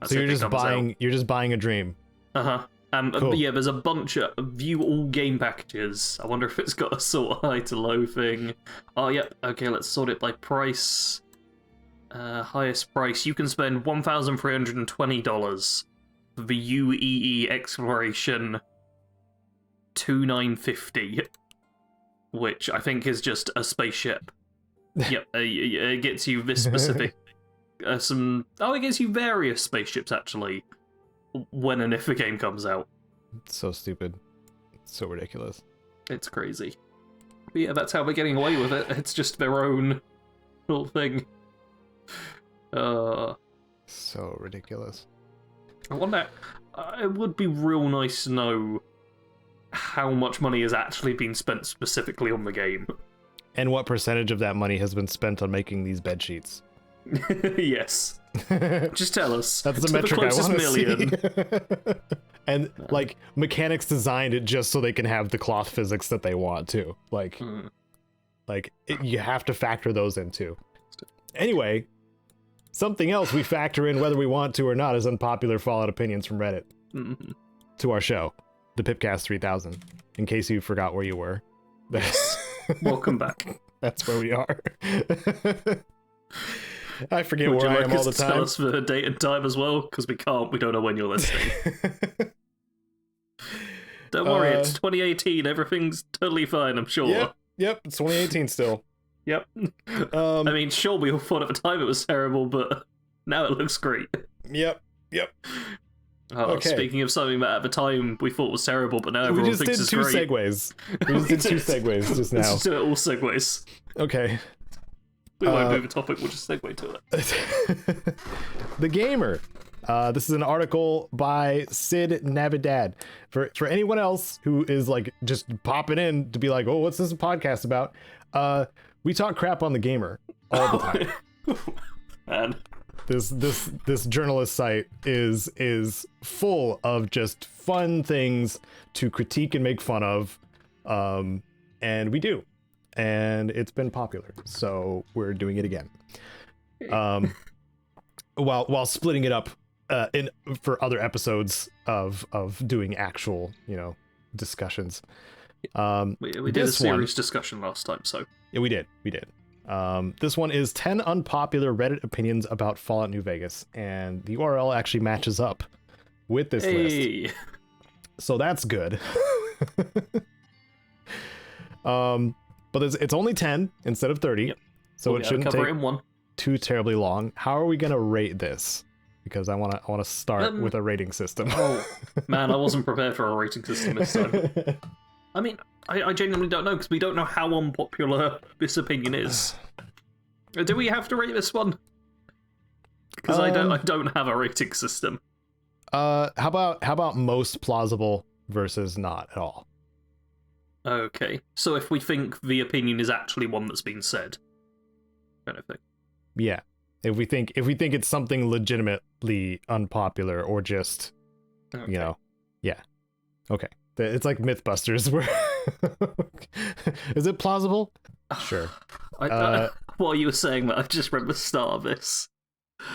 So you're just buying a dream. Uh-huh. Cool. Yeah, there's a bunch of view all game packages. I wonder if it's got a sort of high to low thing. Oh, yep. Okay, let's sort it by price. Highest price. You can spend $1,320 for the UEE Exploration 2950, which I think is just a spaceship. Yep, it gets you this specific... it gets you various spaceships, actually, when and if the game comes out. It's so stupid. It's so ridiculous. It's crazy. But yeah, that's how they're getting away with it. It's just their own little thing. So ridiculous. I wonder... it would be real nice to know how much money has actually been spent specifically on the game. And what percentage of that money has been spent on making these bed sheets? Yes. Just tell us. That's the metric I want to see. And like mechanics designed it just so they can have the cloth physics that they want too. Like, you have to factor those in too. Anyway, something else we factor in whether we want to or not is unpopular Fallout opinions from Reddit to our show, the PIPCAST 3000. In case you forgot where you were. Welcome back. That's where we are. I forget where I am all the time. Tell us the date and time as well, because we can't. We don't know when you're listening. Don't worry, it's 2018. Everything's totally fine, I'm sure. Yep, it's 2018 still. Yep. I mean, sure, we all thought at the time it was terrible, but now it looks great. Yep. Okay. Speaking of something that at the time we thought was terrible, but now everyone thinks it's great. We just did two segues just now. Let's just do it all segues. Okay. We won't move a topic, we'll just segue to it. The Gamer. This is an article by Sid Navidad. For anyone else who is like just popping in to be like, oh, what's this podcast about? We talk crap on The Gamer all the time. Man. This journalist site is full of just fun things to critique and make fun of, and we do, and it's been popular, so we're doing it again. While splitting it up for other episodes of doing actual discussions. We did a serious discussion last time, so yeah, we did. This one is 10 unpopular Reddit opinions about Fallout New Vegas, and the URL actually matches up with this list. So that's good. But it's only 10 instead of 30, yep. So it shouldn't take it in one. too terribly long. How are we gonna rate this? Because I want to start with a rating system. Oh man, I wasn't prepared for a rating system this time. I mean, I genuinely don't know, because we don't know how unpopular this opinion is. Do we have to rate this one? Because I don't have a rating system. How about most plausible versus not at all? Okay, so if we think the opinion is actually one that's been said, kind of thing. Yeah, if we think it's something legitimately unpopular or just, yeah, okay. It's like Mythbusters, where is it plausible? Sure. While you were saying that, I just read the start of this.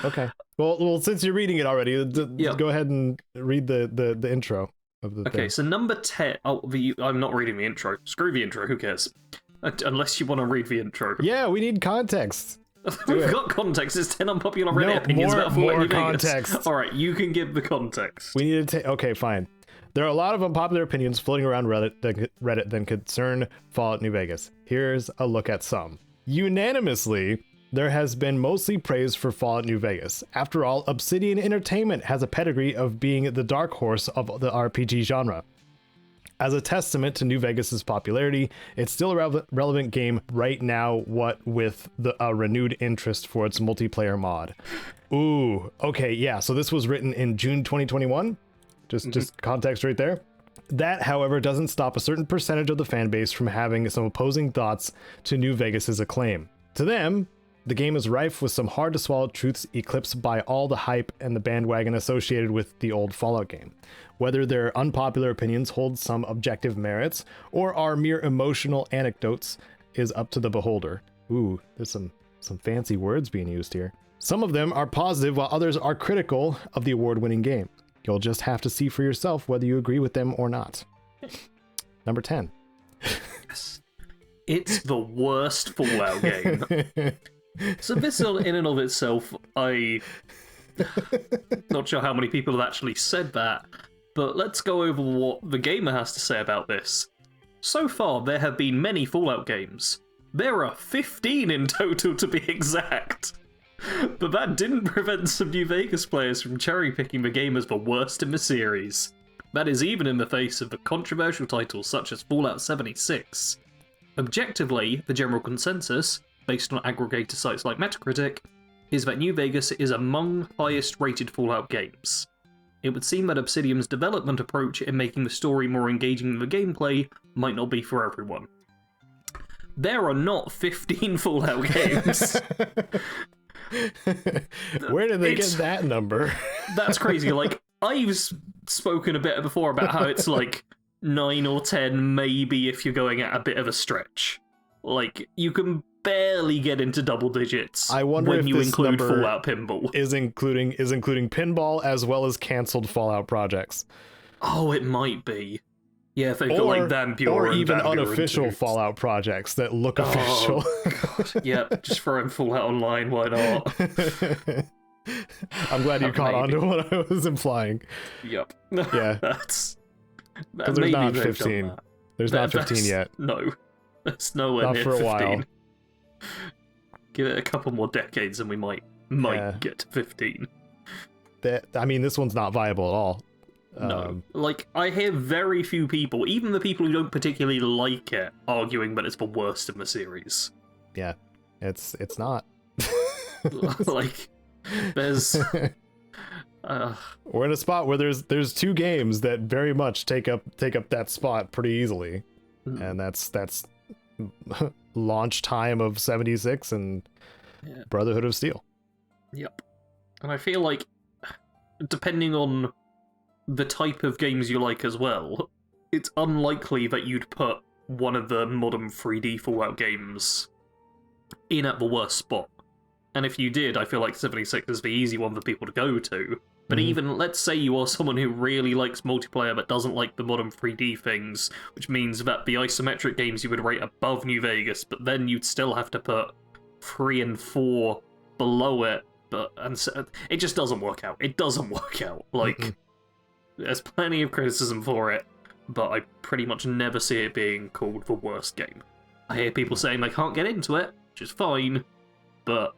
Okay. Well, since you're reading it already, go ahead and read the intro of the thing. So number 10. I'm not reading the intro. Screw the intro. Who cares? Unless you want to read the intro. Yeah, we need context. We've got context. It's 10 unpopular Reddit opinions about Fallout New Vegas. Context. All right, you can give the context. We need to take. Okay, fine. There are a lot of unpopular opinions floating around Reddit that concern Fallout New Vegas. Here's a look at some. Unanimously, there has been mostly praise for Fallout New Vegas. After all, Obsidian Entertainment has a pedigree of being the dark horse of the RPG genre. As a testament to New Vegas's popularity, it's still a relevant game right now, what with a renewed interest for its multiplayer mod. Ooh, okay, yeah, so this was written in June 2021. Just context right there. That, however, doesn't stop a certain percentage of the fan base from having some opposing thoughts to New Vegas's acclaim. To them, the game is rife with some hard-to-swallow truths eclipsed by all the hype and the bandwagon associated with the old Fallout game. Whether their unpopular opinions hold some objective merits or are mere emotional anecdotes is up to the beholder. Ooh, there's some fancy words being used here. Some of them are positive while others are critical of the award-winning game. You'll just have to see for yourself whether you agree with them or not. Number 10. It's the worst Fallout game. So this in and of itself, not sure how many people have actually said that, but let's go over what the gamer has to say about this. So far, there have been many Fallout games. There are 15 in total, to be exact. But that didn't prevent some New Vegas players from cherry-picking the game as the worst in the series. That is even in the face of the controversial titles such as Fallout 76. Objectively, the general consensus, based on aggregator sites like Metacritic, is that New Vegas is among highest-rated Fallout games. It would seem that Obsidian's development approach in making the story more engaging than the gameplay might not be for everyone. There are not 15 Fallout games. Where did they get that number? That's crazy. Like, I've spoken a bit before about how it's like 9 or 10, maybe if you're going at a bit of a stretch. Like, you can barely get into double digits. I wonder when if you this include number Fallout Pinball. is including pinball as well as canceled Fallout projects. Oh, it might be. Yeah, if they've got like Vampire or and even Vampire unofficial and Fallout projects that look official. God. Yep, just throwing Fallout Online, why not? I'm glad you caught on to what I was implying. Yep. Yeah. Because there's not 15. There's not 15 yet. No. There's nowhere near for a 15. while. Give it a couple more decades and we might get to 15. This one's not viable at all. No. Like, I hear very few people, even the people who don't particularly like it, arguing that it's the worst in the series. Yeah. It's not. Like, there's... We're in a spot where there's two games that very much take up that spot pretty easily. And that's launch time of 76 and Brotherhood of Steel. Yep. And I feel like, depending on the type of games you like as well, it's unlikely that you'd put one of the modern 3D Fallout games in at the worst spot. And if you did, I feel like 76 is the easy one for people to go to. But even, let's say you are someone who really likes multiplayer but doesn't like the modern 3D things, which means that the isometric games you would rate above New Vegas, but then you'd still have to put 3 and 4 below it. And so, it just doesn't work out. It doesn't work out. Like, there's plenty of criticism for it, but I pretty much never see it being called the worst game. I hear people saying they can't get into it, which is fine, but...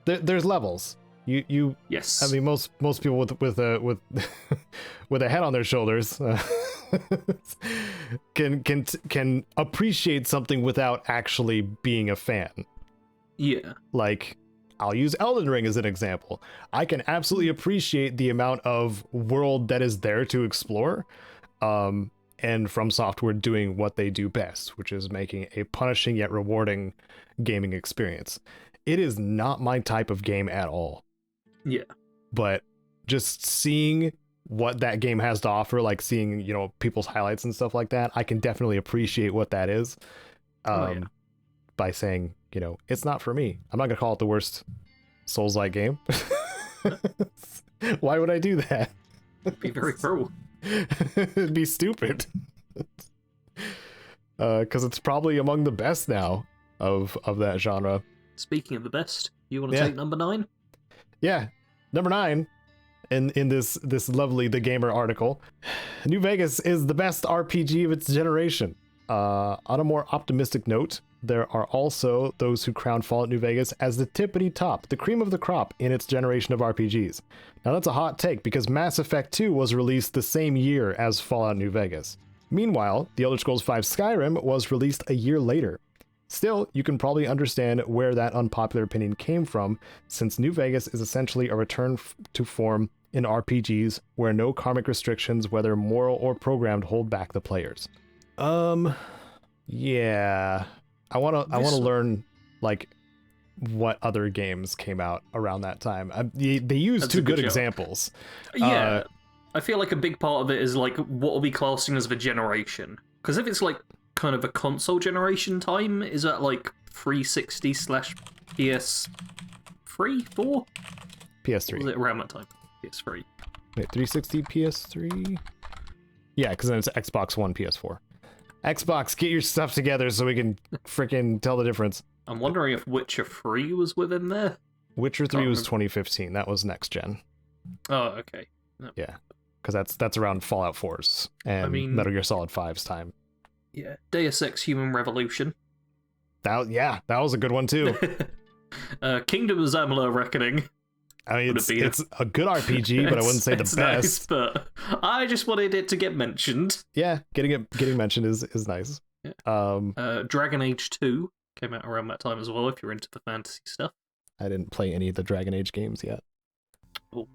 There's levels. You yes. I mean, most people with with a head on their shoulders can appreciate something without actually being a fan. Yeah. Like, I'll use Elden Ring as an example. I can absolutely appreciate the amount of world that is there to explore, and From Software doing what they do best, which is making a punishing yet rewarding gaming experience. It is not my type of game at all. Yeah. But just seeing what that game has to offer, like seeing, people's highlights and stuff like that, I can definitely appreciate what that is. By saying, it's not for me. I'm not going to call it the worst Souls-like game. Why would I do that? It'd be very cruel. It'd be stupid. Because it's probably among the best now of that genre. Speaking of the best, you want to take number 9? Yeah, number 9 in this lovely The Gamer article. New Vegas is the best RPG of its generation. On a more optimistic note, there are also those who crown Fallout New Vegas as the tippity top, the cream of the crop in its generation of RPGs. Now that's a hot take because Mass Effect 2 was released the same year as Fallout New Vegas. Meanwhile, The Elder Scrolls V Skyrim was released a year later. Still, you can probably understand where that unpopular opinion came from, since New Vegas is essentially a return to form in RPGs where no karmic restrictions, whether moral or programmed, hold back the players. Yeah. I want to learn, like, what other games came out around that time. They used two good examples. Yeah. I feel like a big part of it is, like, what are we classing as the generation? Because if it's, like, kind of a console generation time, is that, like, 360/PS3 3, 4? PS3. Was it around that time? PS3. Wait, 360, PS3? Yeah, because then it's Xbox One, PS4. Xbox, get your stuff together so we can freaking tell the difference. I'm wondering if Witcher 3 was within there. Witcher 3 was 2015. That was next gen. Oh, okay. No. Yeah, because that's around Fallout 4's and Metal Gear Solid 5's time. Yeah, Deus Ex Human Revolution. That was a good one too. Kingdom of Amalur Reckoning. I mean, it's a good RPG, but I wouldn't say the best. Nice, but I just wanted it to get mentioned. Yeah, getting mentioned is nice. Yeah. Dragon Age 2 came out around that time as well, if you're into the fantasy stuff. I didn't play any of the Dragon Age games yet. Oh.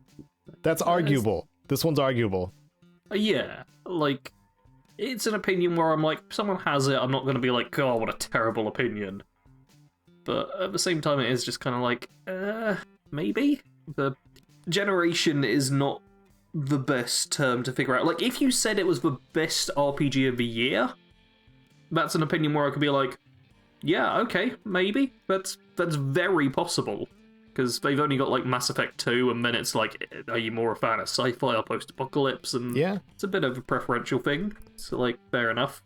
That's arguable. This one's arguable. Yeah, like, it's an opinion where I'm like, if someone has it, I'm not going to be like, oh, what a terrible opinion. But at the same time, it is just kind of like, maybe? The generation is not the best term to figure out. Like, if you said it was the best RPG of the year, that's an opinion where I could be like, yeah, okay, maybe. That's very possible. Because they've only got, like, Mass Effect 2, and then it's like, are you more a fan of sci-fi or post-apocalypse? And yeah, it's a bit of a preferential thing. So, like, fair enough.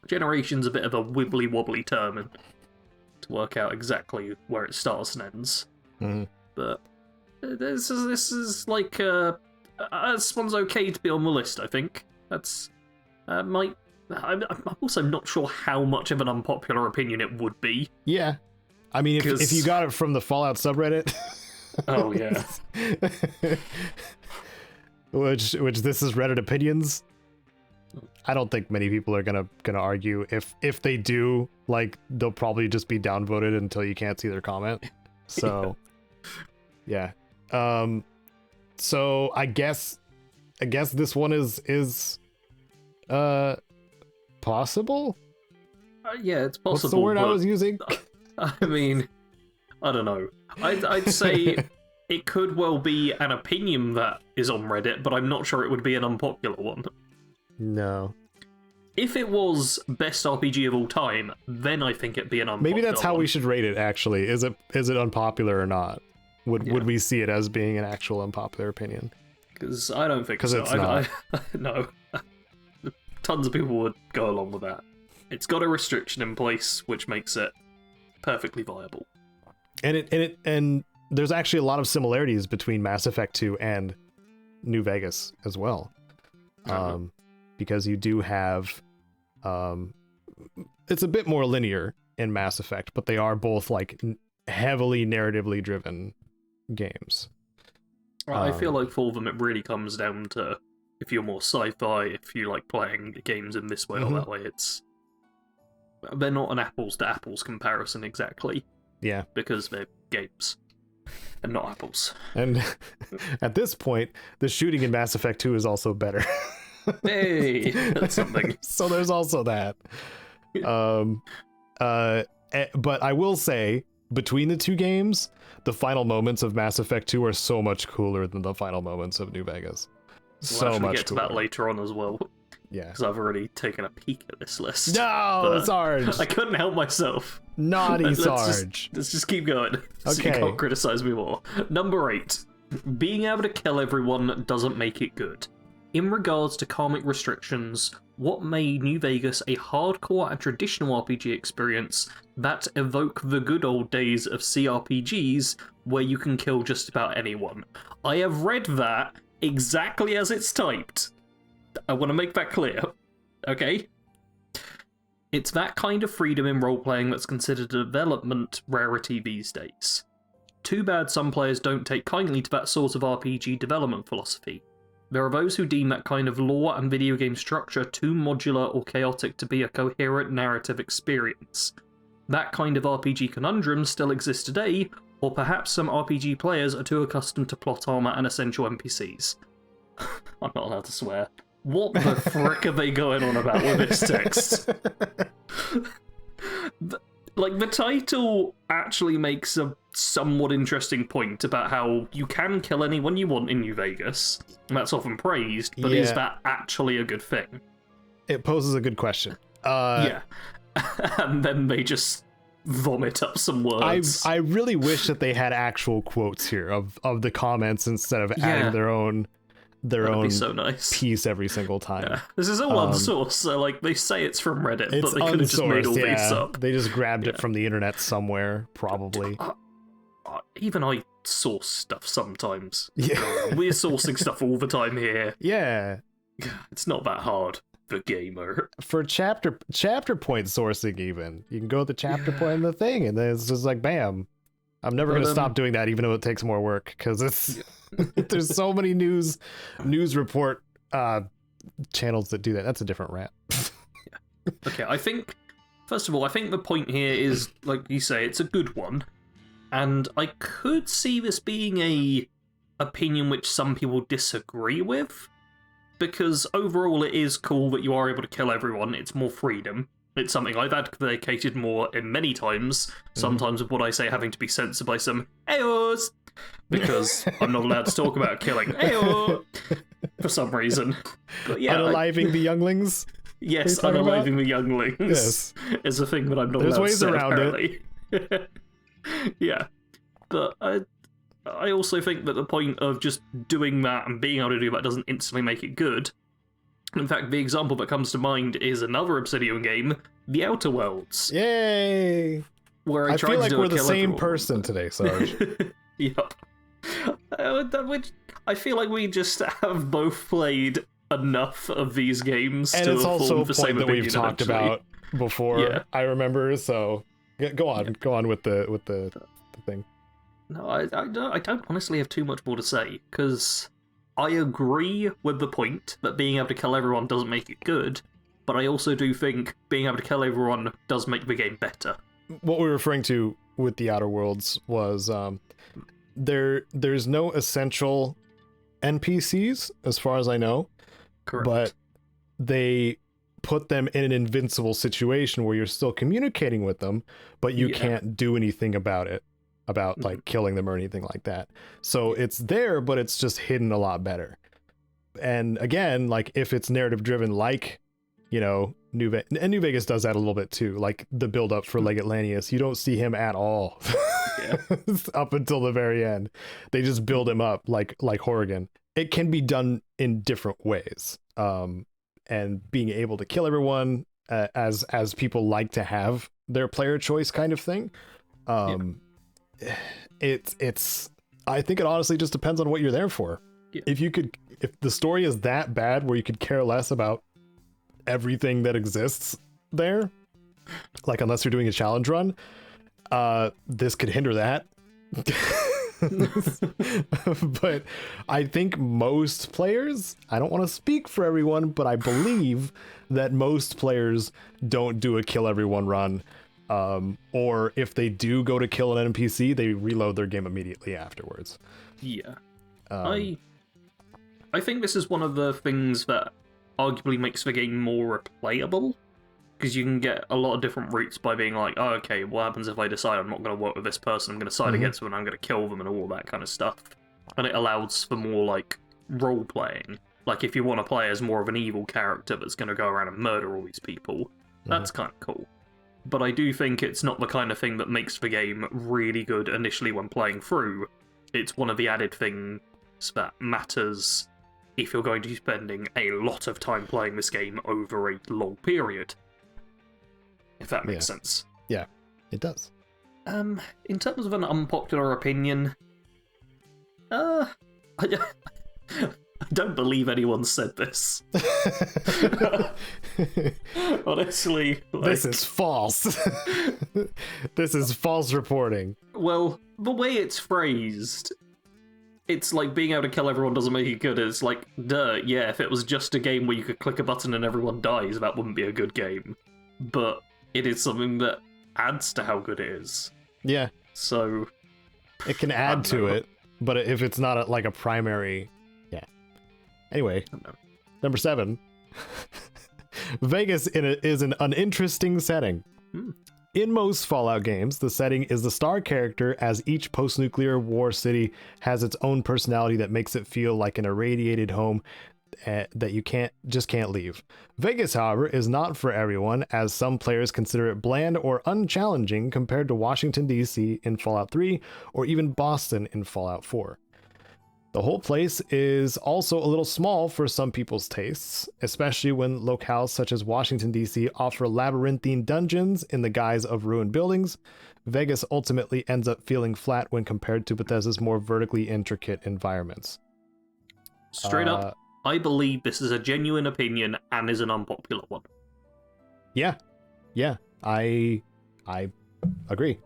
Generation's a bit of a wibbly-wobbly term and to work out exactly where it starts and ends. Mm-hmm. But this is like this one's okay to be on the list. I think that's I'm also not sure how much of an unpopular opinion it would be. Yeah, I mean, if you got it from the Fallout subreddit. Oh yeah. which this is Reddit opinions. I don't think many people are gonna argue. If they do, like, they'll probably just be downvoted until you can't see their comment. So yeah. So I guess this one is possible? Yeah, it's possible. What's the word I was using? I mean, I don't know. I'd say it could well be an opinion that is on Reddit, but I'm not sure it would be an unpopular one. No. If it was best RPG of all time, then I think it'd be an unpopular Maybe that's how one. we should rate it, actually. Is it unpopular or not? Would we see it as being an actual unpopular opinion? Because I don't think so. Because it's not. No. Tons of people would go along with that. It's got a restriction in place, which makes it perfectly viable. And there's actually a lot of similarities between Mass Effect 2 and New Vegas as well. Because you do have it's a bit more linear in Mass Effect, but they are both like heavily narratively driven games. I feel like for them it really comes down to if you're more sci-fi, if you like playing games in this way or that way. They're not an apples to apples comparison exactly. Yeah, because they're games and not apples. And at this point, the shooting in Mass Effect 2 is also better. Hey, that's something. So there's also that. But I will say, between the two games, the final moments of Mass Effect 2 are so much cooler than the final moments of New Vegas. We'll much get to cooler. that later on as well. Yeah. Because I've already taken a peek at this list. No, Sarge! I couldn't help myself. Naughty Sarge. Let's just keep going. So Okay. you can't criticize me more. Number 8. Being able to kill everyone doesn't make it good. In regards to karmic restrictions, what made New Vegas a hardcore and traditional RPG experience that evoke the good old days of CRPGs where you can kill just about anyone? I have read that exactly as it's typed. I want to make that clear. Okay? It's that kind of freedom in role-playing that's considered a development rarity these days. Too bad some players don't take kindly to that sort of RPG development philosophy. There are those who deem that kind of lore and video game structure too modular or chaotic to be a coherent narrative experience. That kind of RPG conundrum still exists today, or perhaps some RPG players are too accustomed to plot armor and essential NPCs. I'm not allowed to swear. What the frick are they going on about with this text? The title actually makes a somewhat interesting point about how you can kill anyone you want in New Vegas. And that's often praised, but is that actually a good thing? It poses a good question. Yeah. And then they just vomit up some words. I really wish that they had actual quotes here of the comments instead of adding their own That'd be so nice. piece every single time. Yeah. This is all unsourced, so like they say it's from Reddit, but they could have just made all these up. They just grabbed it from the internet somewhere, probably. Even I source stuff sometimes. Yeah. We're sourcing stuff all the time here. Yeah. It's not that hard for gamer. For chapter point sourcing, even you can go to the chapter point in the thing, and then it's just like bam. I'm never gonna stop doing that, even though it takes more work, because it's there's so many news report channels that do that. That's a different rant. Okay, I think first of all, I think the point here is, like you say, it's a good one, and I could see this being a opinion which some people disagree with, because overall it is cool that you are able to kill everyone. It's more freedom. It's something I've advocated more in many times, sometimes with what I say having to be censored by some AOs, because I'm not allowed to talk about killing AO for some reason. But yeah, unaliving the younglings? Yes, unaliving the younglings is a thing that I'm not allowed to say, apparently. Yeah, but I also think that the point of just doing that and being able to do that doesn't instantly make it good. In fact, the example that comes to mind is another Obsidian game, The Outer Worlds. Yay! Where I tried feel to like do we're a the kill same everyone. person today, Sarge. Yep. I feel like we just have both played enough of these games And to it's have also a formed the point same that opinion we've talked eventually. about before. I remember. So go on with the thing. No, I don't honestly have too much more to say, because I agree with the point that being able to kill everyone doesn't make it good, but I also do think being able to kill everyone does make the game better. What we were referring to with the Outer Worlds was there's no essential NPCs, as far as I know. Correct. But they put them in an invincible situation where you're still communicating with them, but you can't do anything about it, about like killing them or anything like that. So it's there, but it's just hidden a lot better. And again, like if it's narrative driven, like, you know, New Vegas does that a little bit too. Like the build up for Legatlantius, you don't see him at all up until the very end. They just build him up like Horrigan. It can be done in different ways. And being able to kill everyone as people like to have their player choice kind of thing. It's I think it honestly just depends on what you're there for. If the story is that bad where you could care less about everything that exists there, like unless you're doing a challenge run, this could hinder that. But I think most players, I don't want to speak for everyone, but I believe that most players don't do a kill everyone run. Or if they do go to kill an NPC, they reload their game immediately afterwards. I think this is one of the things that arguably makes the game more replayable, because you can get a lot of different routes by being like, oh, okay, what happens if I decide I'm not going to work with this person, I'm going to side against them and I'm going to kill them and all that kind of stuff. And it allows for more like role playing. Like if you want to play as more of an evil character that's going to go around and murder all these people, that's kind of cool. But I do think it's not the kind of thing that makes the game really good initially when playing through. It's one of the added things that matters if you're going to be spending a lot of time playing this game over a long period. If that makes sense. Yeah, it does. In terms of an unpopular opinion, I don't believe anyone said this. Honestly, this is false. This is false reporting. Well, the way it's phrased, it's like being able to kill everyone doesn't make it good. It's like, duh, yeah, if it was just a game where you could click a button and everyone dies, that wouldn't be a good game. But it is something that adds to how good it is. Yeah. So it can add to it, but if it's not like a primary, Anyway, number 7. Vegas is an uninteresting setting. In most Fallout games, the setting is the star character, as each post-nuclear war city has its own personality that makes it feel like an irradiated home that you can't leave. Vegas, however, is not for everyone, as some players consider it bland or unchallenging compared to Washington, D.C. in Fallout 3, or even Boston in Fallout 4. The whole place is also a little small for some people's tastes, especially when locales such as Washington, D.C. offer labyrinthine dungeons in the guise of ruined buildings. Vegas ultimately ends up feeling flat when compared to Bethesda's more vertically intricate environments. Straight up, I believe this is a genuine opinion and is an unpopular one. Yeah, I agree.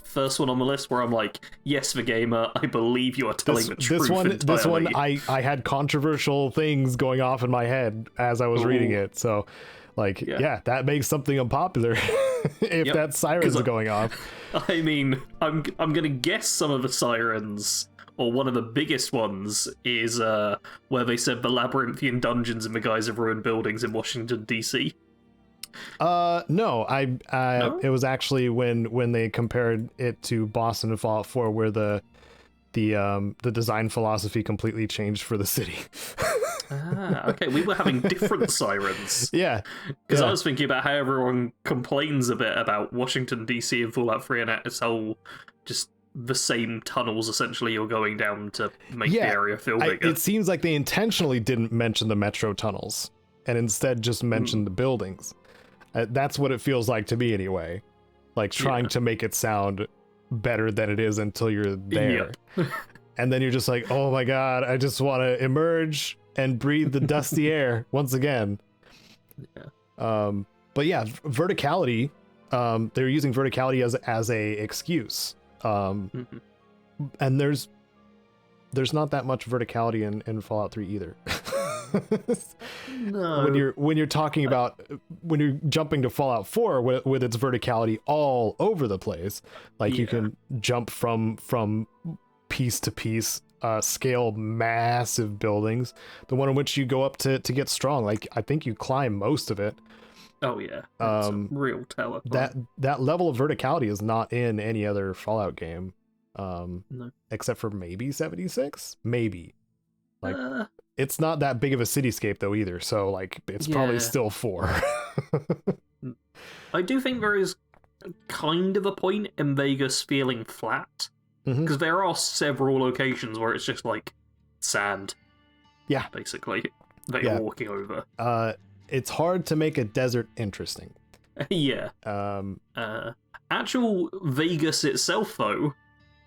First one on the list where I'm like, yes, the gamer, I believe you are telling the truth entirely. This one, I had controversial things going off in my head as I was reading it. So, like, yeah, that makes something unpopular if that siren's going off. I mean, I'm gonna guess some of the sirens, or one of the biggest ones, is where they said the labyrinthian dungeons in the guise of ruined buildings in Washington, D.C. No, No? It was actually when they compared it to Boston and Fallout 4, where the design philosophy completely changed for the city. Okay, we were having different sirens. Yeah. Because I was thinking about how everyone complains a bit about Washington, D.C. and Fallout 3, and it's whole just the same tunnels essentially you're going down to make the area feel bigger. It seems like they intentionally didn't mention the metro tunnels and instead just mentioned the buildings. That's what it feels like to me anyway. Like trying to make it sound better than it is until you're there. Yep. And then you're just like, oh my god, I just want to emerge and breathe the dusty air once again. Yeah. But yeah, verticality, they're using verticality as a excuse. And there's not that much verticality in Fallout 3 either. No. When you're talking about when you're jumping to Fallout 4 with its verticality all over the place, like you can jump from piece to piece, scale massive buildings. The one in which you go up to get strong, like I think you climb most of it. Oh yeah, it's a real tower. That level of verticality is not in any other Fallout game, no. except for maybe 76, maybe. Like it's not that big of a cityscape though either, so like it's probably still 4. I do think there is kind of a point in Vegas feeling flat, because there are several locations where it's just like sand. Yeah, basically that you're walking over. It's hard to make a desert interesting. Yeah. Actual Vegas itself though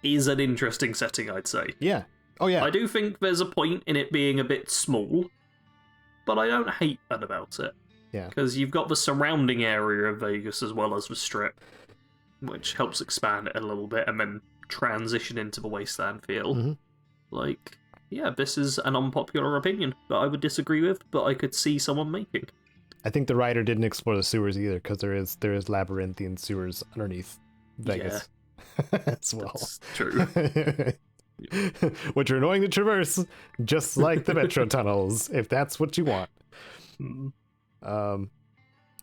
is an interesting setting, I'd say. Yeah. Oh yeah. I do think there's a point in it being a bit small, but I don't hate that about it. Yeah. Because you've got the surrounding area of Vegas as well as the Strip, which helps expand it a little bit and then transition into the wasteland feel. Like, yeah, this is an unpopular opinion that I would disagree with, but I could see someone making. I think the writer didn't explore the sewers either, because there is labyrinthian sewers underneath Vegas as well. That's true. Which are annoying to traverse, just like the metro tunnels, if that's what you want.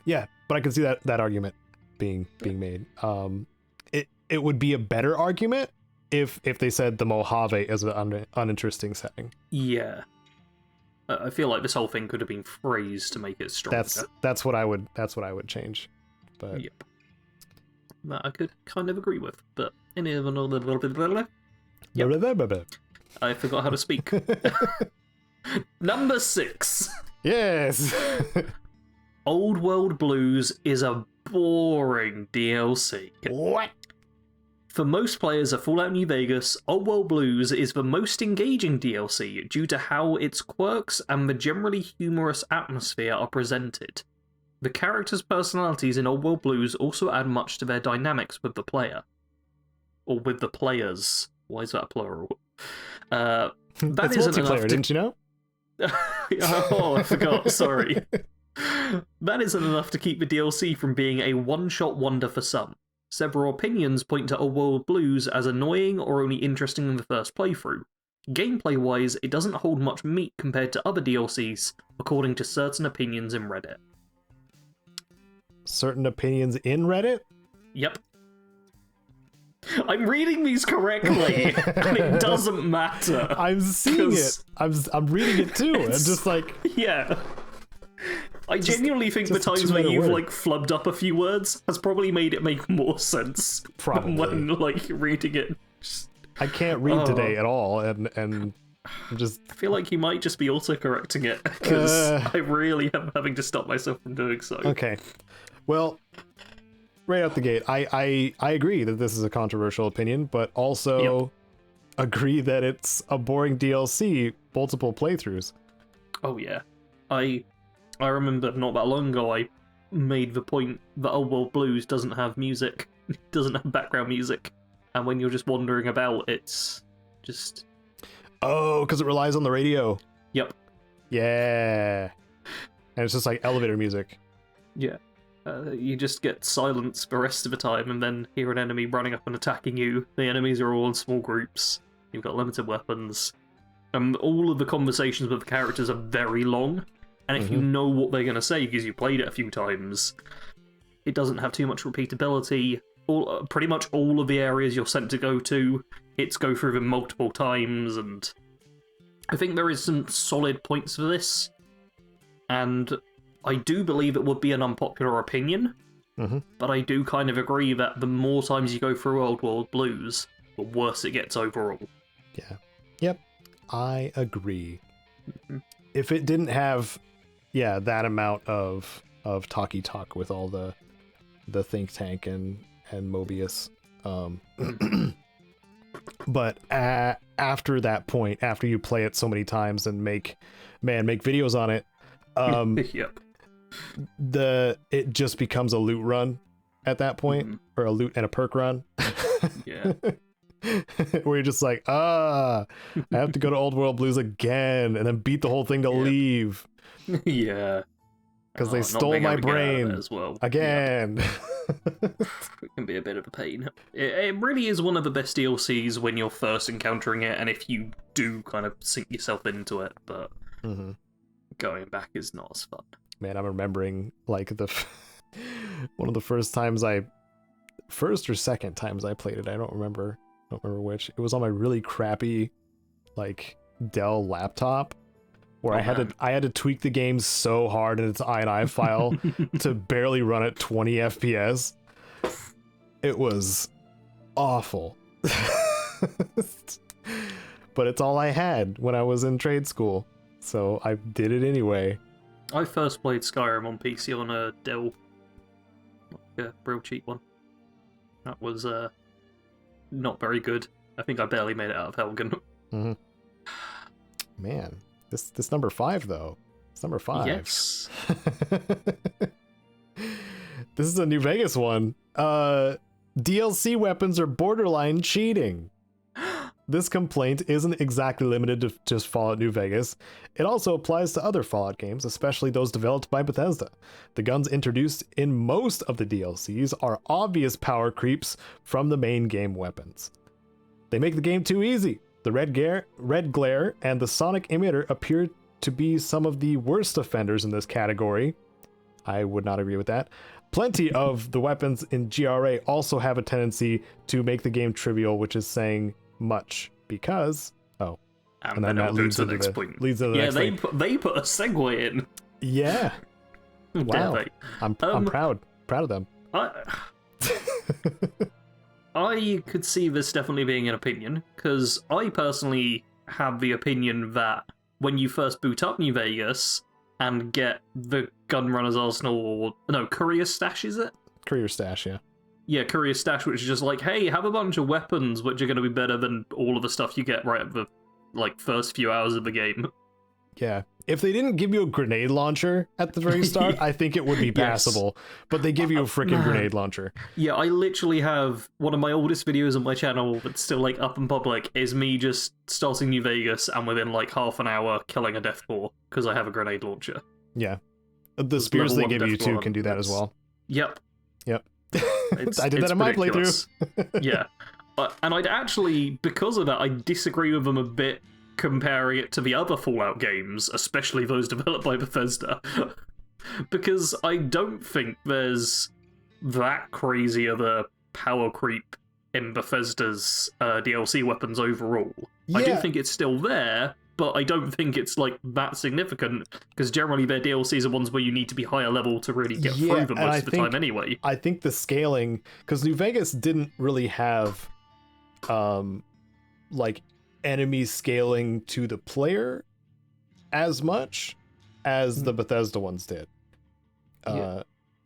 Yeah, but I can see that argument being made. It would be a better argument if they said the Mojave is an uninteresting setting. Yeah. I feel like this whole thing could have been phrased to make it stronger. That's what I would change. But yep. That I could kind of agree with, but I forgot how to speak. Number 6. Yes. Old World Blues is a boring DLC. What? For most players of Fallout New Vegas, Old World Blues is the most engaging DLC due to how its quirks and the generally humorous atmosphere are presented. The characters' personalities in Old World Blues also add much to their dynamics with the player. Or with the players. Why is that plural? That's multiplayer, didn't you know? Oh, I forgot, sorry. That isn't enough to keep the DLC from being a one-shot wonder for some. Several opinions point to Old World Blues as annoying or only interesting in the first playthrough. Gameplay-wise, it doesn't hold much meat compared to other DLCs, according to certain opinions in Reddit. Certain opinions in Reddit? Yep. I'm reading these correctly, and it doesn't matter. I'm seeing it. I'm reading it too. And just like yeah. I genuinely think the times where you've like flubbed up a few words has probably made it make more sense. Probably. When like reading it. I can't read today at all, and I'm just. I feel like you might just be autocorrecting it because I really am having to stop myself from doing so. Okay, well, right out the gate, I agree that this is a controversial opinion, but also agree that it's a boring DLC, multiple playthroughs. Oh yeah, I remember not that long ago I made the point that Old World Blues doesn't have music, doesn't have background music. And when you're just wandering about, it's just... Oh, because it relies on the radio. Yep. Yeah. And it's just like elevator music. Yeah. You just get silence the rest of the time and then hear an enemy running up and attacking you. The enemies are all in small groups. You've got limited weapons. All of the conversations with the characters are very long. And if you know what they're going to say because you played it a few times, it doesn't have too much repeatability. Pretty much all of the areas you're sent to go to, it's go through them multiple times, and I think there is some solid points for this, and I do believe it would be an unpopular opinion, but I do kind of agree that the more times you go through Old World Blues, the worse it gets overall. Yeah. Yep. I agree. If it didn't have, that amount of talky talk with all the think tank and Mobius. But after that point, after you play it so many times and make videos on it, it just becomes a loot run at that point, or a loot and a perk run. Yeah. Where you're just like, I have to go to Old World Blues again and then beat the whole thing to leave. Yeah. Because they stole my brain as well. Again. Yeah. It can be a bit of a pain. It really is one of the best DLCs when you're first encountering it, and if you do kind of sink yourself into it, but going back is not as fun. Man, I'm remembering like one of the first or second times I played it. I don't remember which. It was on my really crappy like Dell laptop. Where I had to tweak the game so hard in its INI file to barely run at 20 FPS. It was awful. But it's all I had when I was in trade school. So I did it anyway. I first played Skyrim on PC on a Dell, like a real cheap one. That was not very good. I think I barely made it out of Helgen. Man. This number 5 though. It's number 5. Yes. This is a New Vegas one. DLC weapons are borderline cheating. This complaint isn't exactly limited to just Fallout New Vegas. It also applies to other Fallout games, especially those developed by Bethesda. The guns introduced in most of the DLCs are obvious power creeps from the main game weapons. They make the game too easy. The red glare and the sonic emitter appear to be some of the worst offenders in this category. I would not agree with that. Plenty of the weapons in GRA also have a tendency to make the game trivial, which is saying much because... And then that leads to the next point. They put a segue in. Yeah. Wow. I'm proud of them. I could see this definitely being an opinion, because I personally have the opinion that when you first boot up New Vegas and get the Gunrunner's Arsenal, or no, Courier Stash, is it? Courier Stash, yeah. Yeah, Courier Stash, which is just like, hey, have a bunch of weapons which are going to be better than all of the stuff you get right at the first few hours of the game. Yeah. If they didn't give you a grenade launcher at the very start, I think it would be passable. Yes. But they give you a freaking grenade launcher. Yeah, I literally have one of my oldest videos on my channel that's still up in public is me just starting New Vegas and within half an hour killing a deathcore because I have a grenade launcher. Yeah. The spears they give you too can do that as well. Yep. I did that in my playthrough. Yeah. And I'd actually, because of that, I disagree with them a bit comparing it to the other Fallout games, especially those developed by Bethesda, because I don't think there's that crazy of a power creep in Bethesda's DLC weapons overall. I do think it's still there, but I don't think it's like that significant, because generally their DLCs are ones where you need to be higher level to really get through them most of the time anyway. I think the scaling, because New Vegas didn't really have like enemy scaling to the player as much as the Bethesda ones did.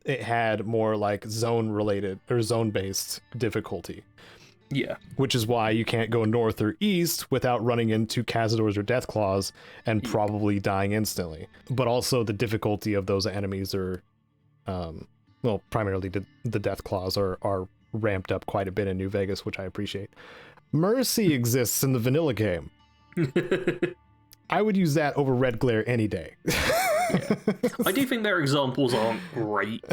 It had more like zone related or zone based difficulty. Yeah. Which is why you can't go north or east without running into Cazadors or Deathclaws and probably dying instantly. But also the difficulty of those enemies are, well, primarily the Deathclaws are ramped up quite a bit in New Vegas, which I appreciate. Mercy exists in the vanilla game. I would use that over Red Glare any day. Yeah. I do think their examples aren't great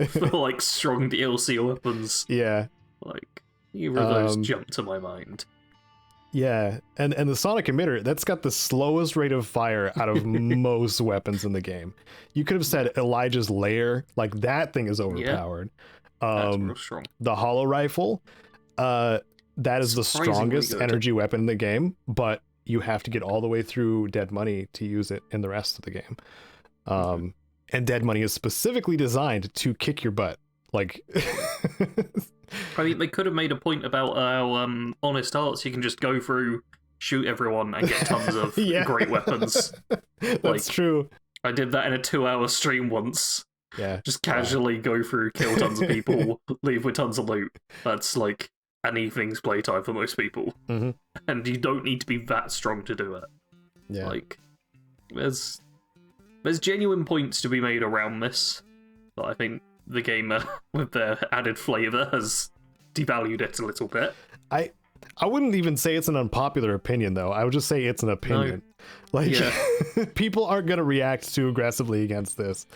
for like strong DLC weapons. Yeah. Like, either of those jump to my mind. Yeah, and the sonic emitter, that's got the slowest rate of fire out of most weapons in the game. You could have said Elijah's Lair, like that thing is overpowered. That's real strong. The hollow rifle, that is the strongest energy weapon in the game, but you have to get all the way through Dead Money to use it in the rest of the game. And Dead Money is specifically designed to kick your butt. Like, I mean, they could have made a point about how Honest Hearts, you can just go through, shoot everyone, and get tons of great weapons. That's true. I did that in a 2-hour stream once. Yeah. Just casually go through, kill tons of people, leave with tons of loot. That's like an evening's playtime for most people. And you don't need to be that strong to do it. Yeah. Like, there's genuine points to be made around this, but I think the game with their added flavor has devalued it a little bit. I wouldn't even say it's an unpopular opinion, though. I would just say it's an opinion. No. Like, people aren't going to react too aggressively against this.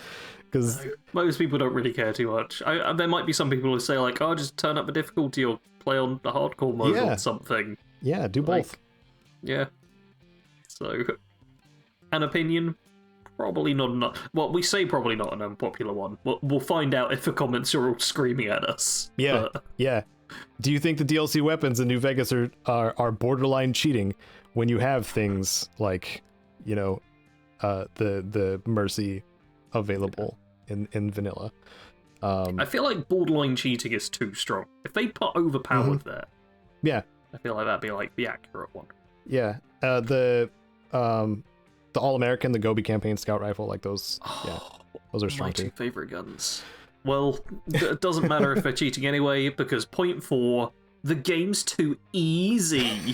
Because most people don't really care too much. There might be some people who say, like, oh, just turn up the difficulty or play on the hardcore mode or something. Yeah, do both. Yeah. So, an opinion? Probably not. Well, we say probably not an unpopular one. We'll find out if the comments are all screaming at us. Yeah, yeah. Do you think the DLC weapons in New Vegas are borderline cheating when you have things like, you know, the Mercy available in vanilla? I feel like borderline cheating is too strong. If they put overpowered there, I feel like that'd be like the accurate one. Yeah, the All-American, the Gobi Campaign Scout Rifle, like those, those are strong too. My 2 favorite guns. Well, it doesn't matter if they're cheating anyway, because point 4, the game's too easy.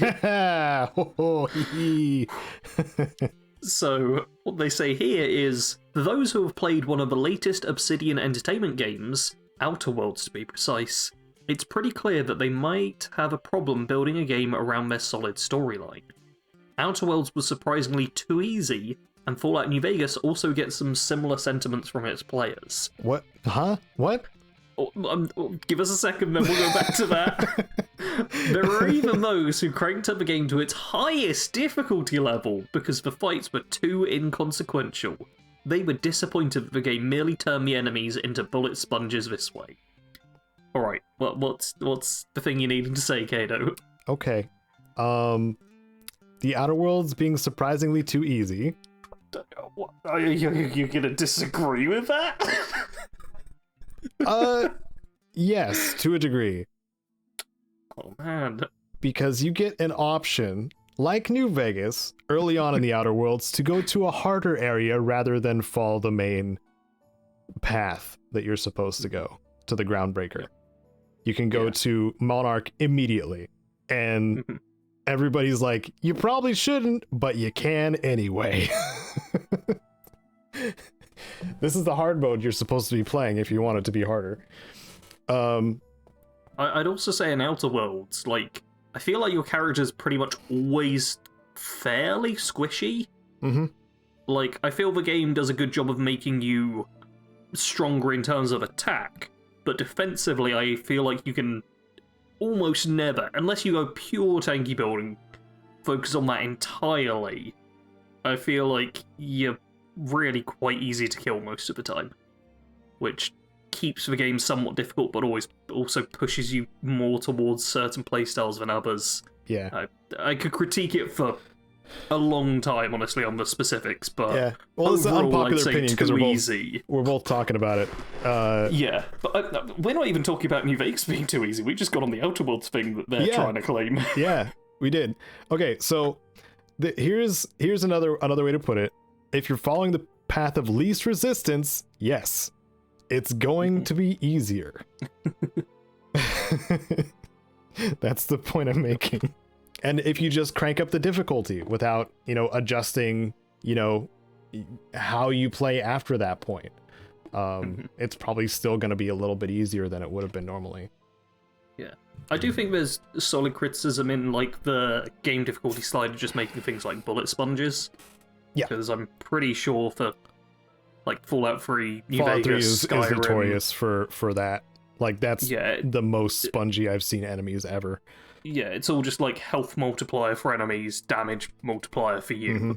So, what they say here is, for those who have played one of the latest Obsidian Entertainment games, Outer Worlds to be precise, it's pretty clear that they might have a problem building a game around their solid storyline. Outer Worlds was surprisingly too easy, and Fallout New Vegas also gets some similar sentiments from its players. What? Huh? What? Give us a second, then we'll go back to that. There are even those who cranked up the game to its highest difficulty level because the fights were too inconsequential. They were disappointed that the game merely turned the enemies into bullet sponges this way. Alright, what's the thing you needed to say, Caedo? Okay. The Outer Worlds being surprisingly too easy. What? Are you gonna disagree with that? Yes, to a degree. Oh man. Because you get an option, like New Vegas, early on in the Outer Worlds, to go to a harder area rather than follow the main path that you're supposed to go, to the Groundbreaker. You can go to Monarch immediately, and everybody's like, you probably shouldn't, but you can anyway. This is the hard mode you're supposed to be playing if you want it to be harder. I'd also say in Outer Worlds, like, I feel like your character's pretty much always fairly squishy. Like, I feel the game does a good job of making you stronger in terms of attack, but defensively I feel like you can almost never, unless you go pure tanky building, focus on that entirely. I feel like you're really quite easy to kill most of the time, which keeps the game somewhat difficult, but always also pushes you more towards certain playstyles than others. Yeah. I could critique it for a long time, honestly, on the specifics, but yeah. Well, it's an overall, unpopular I'd say opinion because we're both talking about it. Yeah, but we're not even talking about New Vegas being too easy. We just got on the Outer Worlds thing that they're trying to claim. Yeah, we did. Okay, so here's another way to put it. If you're following the path of least resistance, yes, it's going to be easier. That's the point I'm making. And if you just crank up the difficulty without, adjusting, how you play after that point, it's probably still going to be a little bit easier than it would have been normally. Yeah. I do think there's solid criticism in, like, the game difficulty slider just making things like bullet sponges. Yeah. Because I'm pretty sure for, like, Fallout 3, New Fallout 3 Vegas, is Skyrim, notorious for that. Like, that's the most spongy I've seen enemies ever. Yeah, it's all just, like, health multiplier for enemies, damage multiplier for you. Mm-hmm.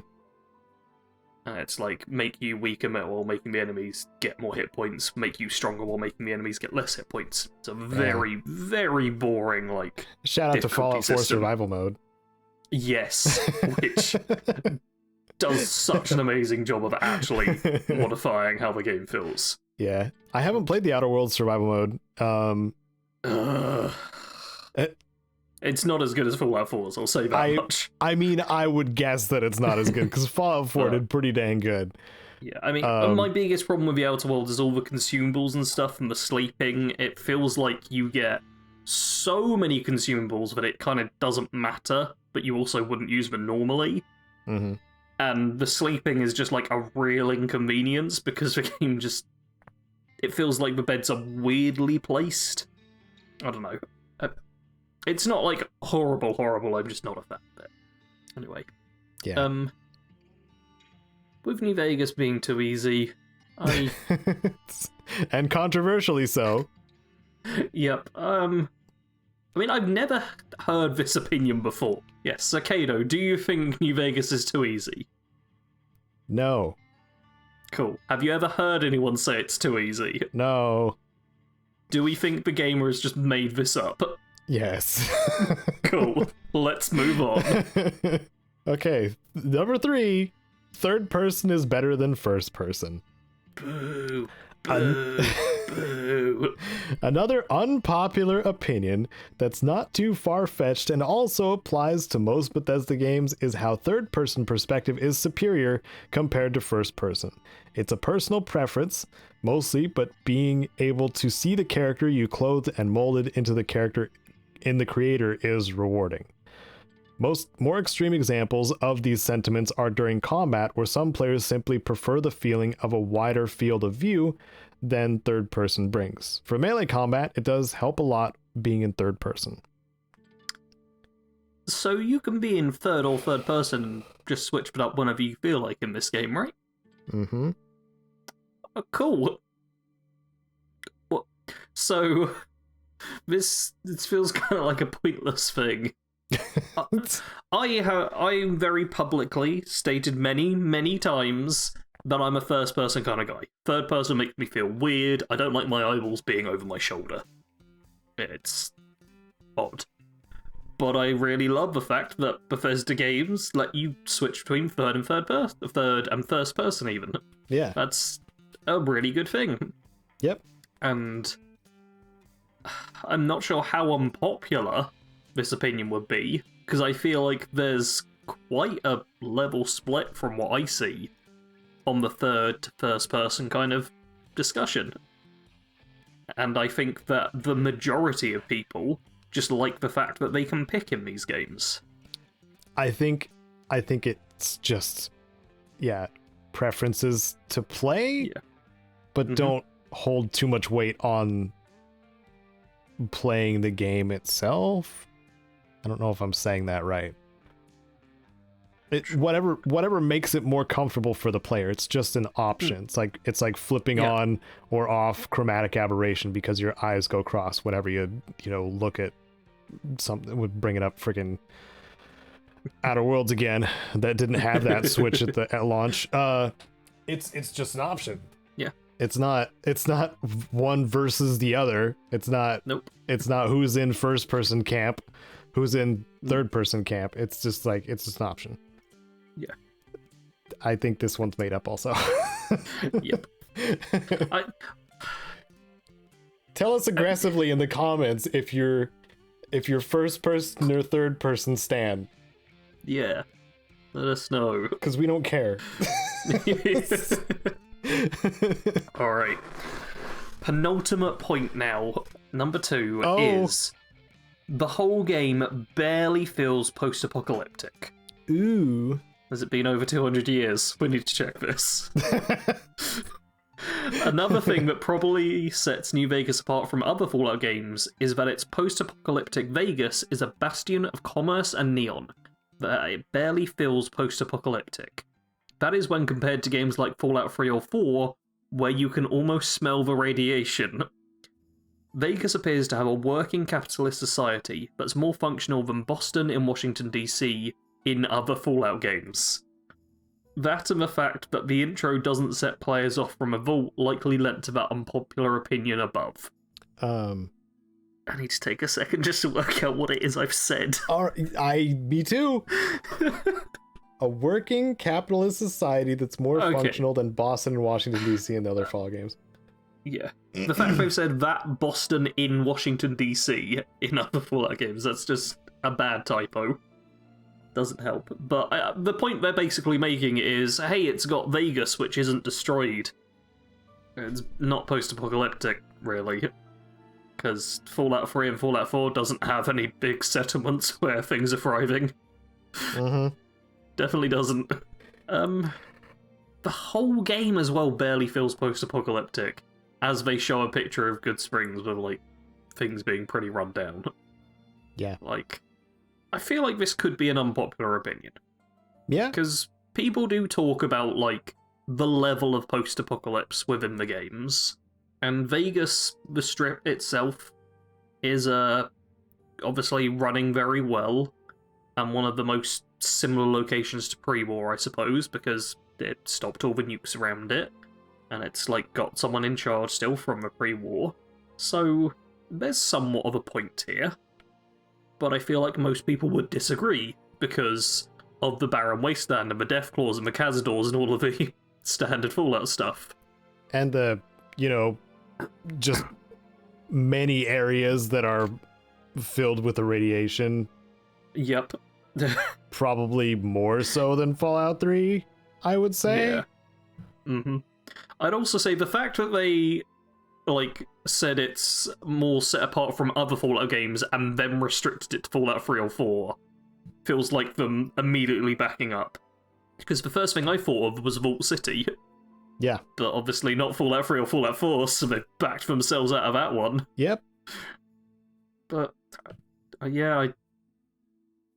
It's like, make you weaker while making the enemies get more hit points, make you stronger while making the enemies get less hit points. It's a very, very boring, like, shout out to Fallout 4 survival mode. Yes, which does such an amazing job of actually modifying how the game feels. Yeah. I haven't played the Outer Worlds survival mode. It's not as good as Fallout 4's, I'll say that much. I mean, I would guess that it's not as good, because Fallout 4 did pretty dang good. Yeah, I mean, my biggest problem with the Outer Worlds is all the consumables and stuff and the sleeping. It feels like you get so many consumables that it kind of doesn't matter, but you also wouldn't use them normally. Mm-hmm. And the sleeping is just like a real inconvenience, because the game just... It feels like the beds are weirdly placed. I don't know. It's not, like, horrible, I'm just not a fan of it. Anyway. Yeah. With New Vegas being too easy, and controversially so. Yep. I mean, I've never heard this opinion before. Yes, so Caedo, do you think New Vegas is too easy? No. Cool. Have you ever heard anyone say it's too easy? No. Do we think the gamer has just made this up? Yes. Cool. Let's move on. Okay, number 3. Third person is better than first person. Boo. Boo. Boo. Another unpopular opinion that's not too far-fetched and also applies to most Bethesda games is how third-person perspective is superior compared to first-person. It's a personal preference, mostly, but being able to see the character you clothed and molded into the character in the creator is rewarding. More extreme examples of these sentiments are during combat, where some players simply prefer the feeling of a wider field of view than third person brings. For melee combat, it does help a lot being in third person. So you can be in third or third person and just switch it up whenever you feel like in this game, right? Mm-hmm. Oh, cool. What? So this feels kind of like a pointless thing. I very publicly stated many times that I'm a first person kind of guy. Third person makes me feel weird. I don't like my eyeballs being over my shoulder. It's odd. But I really love the fact that Bethesda games let you switch between third and first person even. Yeah. That's a really good thing. Yep. And I'm not sure how unpopular this opinion would be, because I feel like there's quite a level split from what I see on the third to first person kind of discussion. And I think that the majority of people just like the fact that they can pick in these games. I think it's just, preferences to play, but don't hold too much weight on playing the game itself. I don't know if I'm saying that right. Whatever makes it more comfortable for the player, it's just an option. It's like flipping on or off chromatic aberration because your eyes go cross whenever you look at something. Would bring it up freaking Outer Worlds again. That didn't have that switch at launch. It's just an option. Yeah. It's not one versus the other. It's not who's in first person camp, who's in third person camp. It's just like it's just an option. Yeah. I think this one's made up also. Yep. Tell us aggressively in the comments if you're first person or third person stan. Yeah. Let us know. Because we don't care. Alright. Penultimate point now. Number 2 is the whole game barely feels post-apocalyptic. Ooh. Has it been over 200 years? We need to check this. Another thing that probably sets New Vegas apart from other Fallout games is that its post-apocalyptic Vegas is a bastion of commerce and neon. That it barely feels post-apocalyptic. That is when compared to games like Fallout 3 or 4, where you can almost smell the radiation. Vegas appears to have a working capitalist society that's more functional than Boston in Washington DC in other Fallout games. That and the fact that the intro doesn't set players off from a vault likely led to that unpopular opinion above. I need to take a second just to work out what it is I've said. Me too. A working capitalist society that's more functional than Boston and Washington DC and the other Fallout games. Yeah. The fact they've said that Boston in Washington DC in other Fallout games, that's just a bad typo. Doesn't help. But the point they're basically making is, hey, it's got Vegas, which isn't destroyed. It's not post-apocalyptic, really. Because Fallout 3 and Fallout 4 doesn't have any big settlements where things are thriving. Mm-hmm. Definitely doesn't. The whole game as well barely feels post-apocalyptic, as they show a picture of Good Springs with, like, things being pretty run down. Yeah. Like, I feel like this could be an unpopular opinion. Yeah. Because people do talk about, like, the level of post-apocalypse within the games. And Vegas, the strip itself, is obviously running very well, and one of the most similar locations to pre-war, I suppose, because it stopped all the nukes around it, and it's like got someone in charge still from the pre-war. So there's somewhat of a point here, but I feel like most people would disagree because of the Barren Wasteland and the Death Claws and the Cazadors and all of the standard Fallout stuff. And the, just many areas that are filled with the radiation. Yep. Probably more so than Fallout 3, I would say. Yeah. Mm-hmm. I'd also say the fact that they, said it's more set apart from other Fallout games and then restricted it to Fallout 3 or 4 feels like them immediately backing up. Because the first thing I thought of was Vault City. Yeah. But obviously not Fallout 3 or Fallout 4, so they backed themselves out of that one. Yep. But,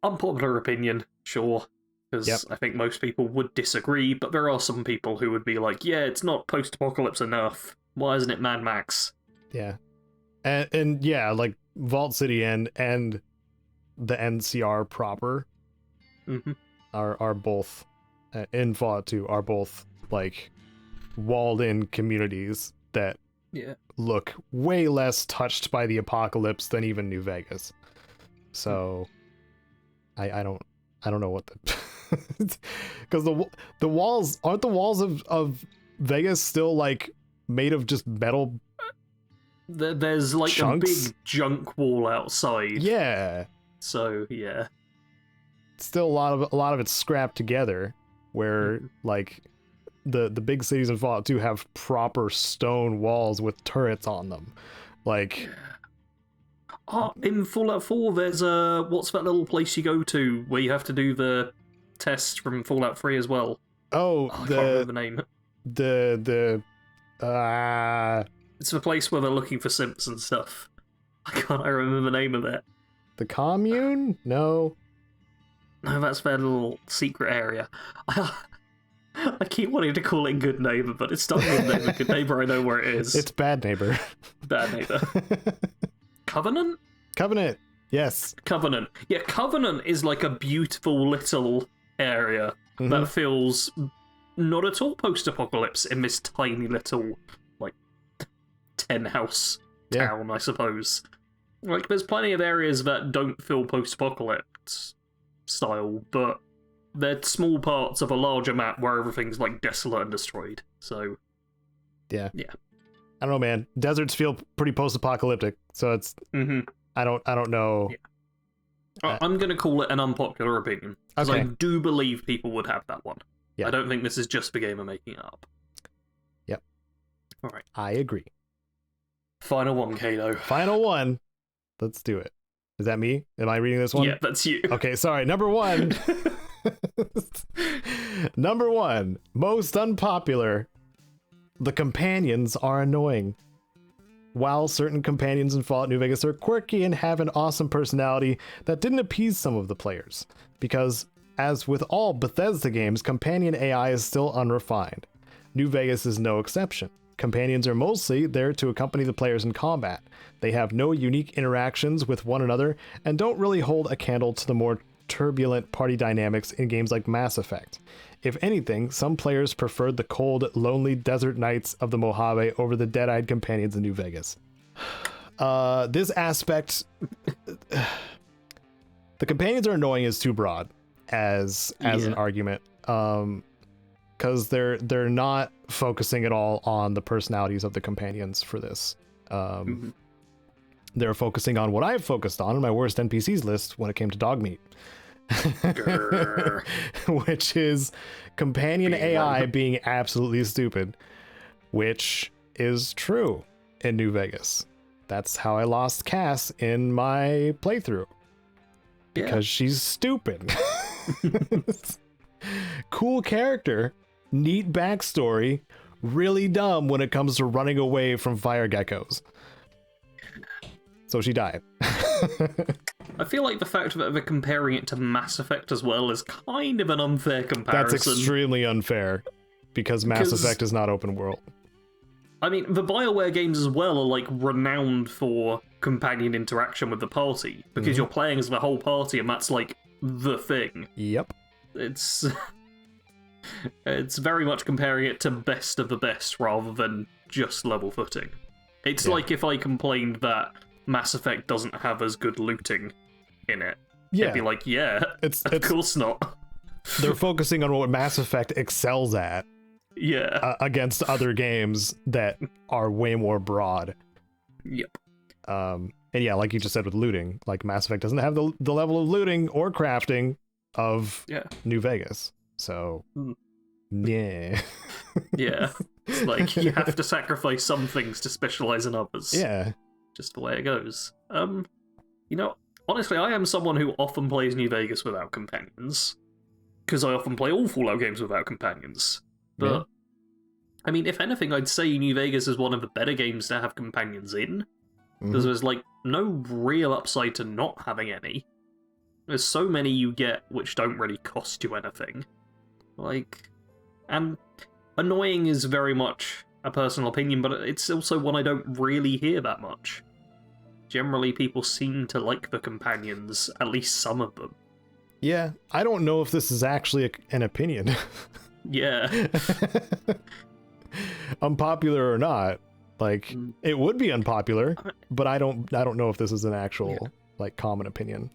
unpopular opinion, sure. Because I think most people would disagree, but there are some people who would be like, yeah, it's not post-apocalypse enough. Why isn't it Mad Max? Yeah. And yeah, like, Vault City and the NCR proper are both, in Fallout 2, are both, like, walled-in communities that look way less touched by the apocalypse than even New Vegas. So, I don't know what the... Because the walls... Aren't the walls of Vegas still, like, made of just metal? There's, like, chunks? a big junk wall outside. Yeah. So, yeah. Still a lot of it's scrapped together, where, like... The big cities in Fallout 2 have proper stone walls with turrets on them. Like... in Fallout 4, there's what's that little place you go to where you have to do the test from Fallout 3 as well? I can't remember the name. It's the place where they're looking for simps and stuff. I remember the name of it. The commune? No, that's their little secret area. I keep wanting to call it Good Neighbor, but it's not Good Neighbor. Good Neighbor, I know where it is. It's Bad Neighbor. Bad Neighbor. Covenant? Covenant, yes. Covenant. Yeah, Covenant is like a beautiful little area that feels not at all post-apocalypse in this tiny little, henhouse Yeah. town, I suppose. Like, there's plenty of areas that don't feel post-apocalypse style, but they're small parts of a larger map where everything's, like, desolate and destroyed. So, Yeah. Yeah. I don't know, man. Deserts feel pretty post-apocalyptic, so it's... I don't know. Yeah. I'm going to call it an unpopular opinion, because Okay. I do believe people would have that one. Yeah. I don't think this is just the gamer making it up. Yep. All right. I agree. Final one, Caedo. Final one. Let's do it. Is that me? Am I reading this one? Yeah, that's you. Okay, sorry. Number one. Number one. Most unpopular. The companions are annoying. While certain companions in Fallout New Vegas are quirky and have an awesome personality, that didn't appease some of the players. Because, as with all Bethesda games, companion AI is still unrefined. New Vegas is no exception. Companions are mostly there to accompany the players in combat. They have no unique interactions with one another and don't really hold a candle to the more turbulent party dynamics in games like Mass Effect. If anything, some players preferred the cold, lonely desert nights of the Mojave over the dead-eyed companions in New Vegas. This aspect... the companions are annoying is too broad as an argument. Because they're not focusing at all on the personalities of the companions for this. They're focusing on what I've focused on in my worst NPCs list when it came to Dogmeat. Which is companion AI being absolutely stupid, which is true in New Vegas. That's how I lost Cass in my playthrough. Because she's stupid. Cool character, neat backstory, really dumb when it comes to running away from fire geckos. So she died. I feel like the fact that they're comparing it to Mass Effect as well is kind of an unfair comparison. That's extremely unfair, because Mass Effect is not open world. I mean, the BioWare games as well are, like, renowned for companion interaction with the party, because you're playing as the whole party, and that's, like, the thing. Yep. It's very much comparing it to best of the best rather than just level footing. It's like if I complained that Mass Effect doesn't have as good looting in it. Yeah. It'd be like, of course not. They're focusing on what Mass Effect excels at. Yeah. Against other games that are way more broad. Yep. And yeah, like you just said with looting, like Mass Effect doesn't have the level of looting or crafting of New Vegas. So, yeah. Yeah. It's like, you have to sacrifice some things to specialize in others. Yeah. Just the way it goes. You know, honestly, I am someone who often plays New Vegas without companions. Because I often play all Fallout games without companions. But, I mean, if anything, I'd say New Vegas is one of the better games to have companions in. Because there's, like, no real upside to not having any. There's so many you get which don't really cost you anything. Like, and annoying is very much a personal opinion, but it's also one I don't really hear that much. Generally, people seem to like the companions, at least some of them. Yeah, I don't know if this is actually an opinion. Yeah. Unpopular or not, like, it would be unpopular, but I don't know if this is an actual, like, common opinion.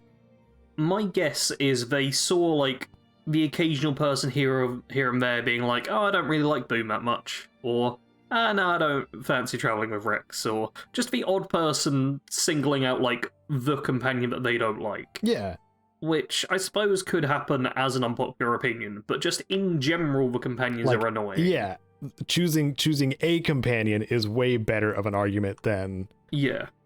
My guess is they saw, like, the occasional person here and there being like, oh, I don't really like Boom that much, or, no, I don't fancy traveling with Rex, or just the odd person singling out, like, the companion that they don't like. Yeah. Which I suppose could happen as an unpopular opinion, but just in general, the companions are annoying. Yeah. Choosing a companion is way better of an argument than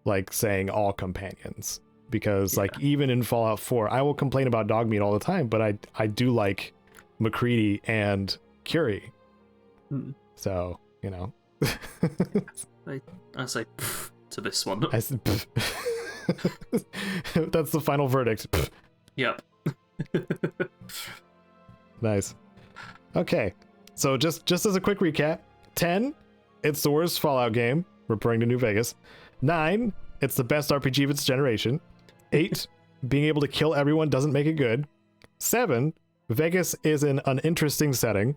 like saying all companions. Because like even in Fallout 4, I will complain about Dogmeat all the time, but I do like McCready and Curie. So, you know. I say pff to this one. I said, that's the final verdict. Yep. Nice. Okay. So just as a quick recap, 10, it's the worst Fallout game, referring to New Vegas. 9, it's the best RPG of its generation. 8, being able to kill everyone doesn't make it good. 7, Vegas is an uninteresting setting.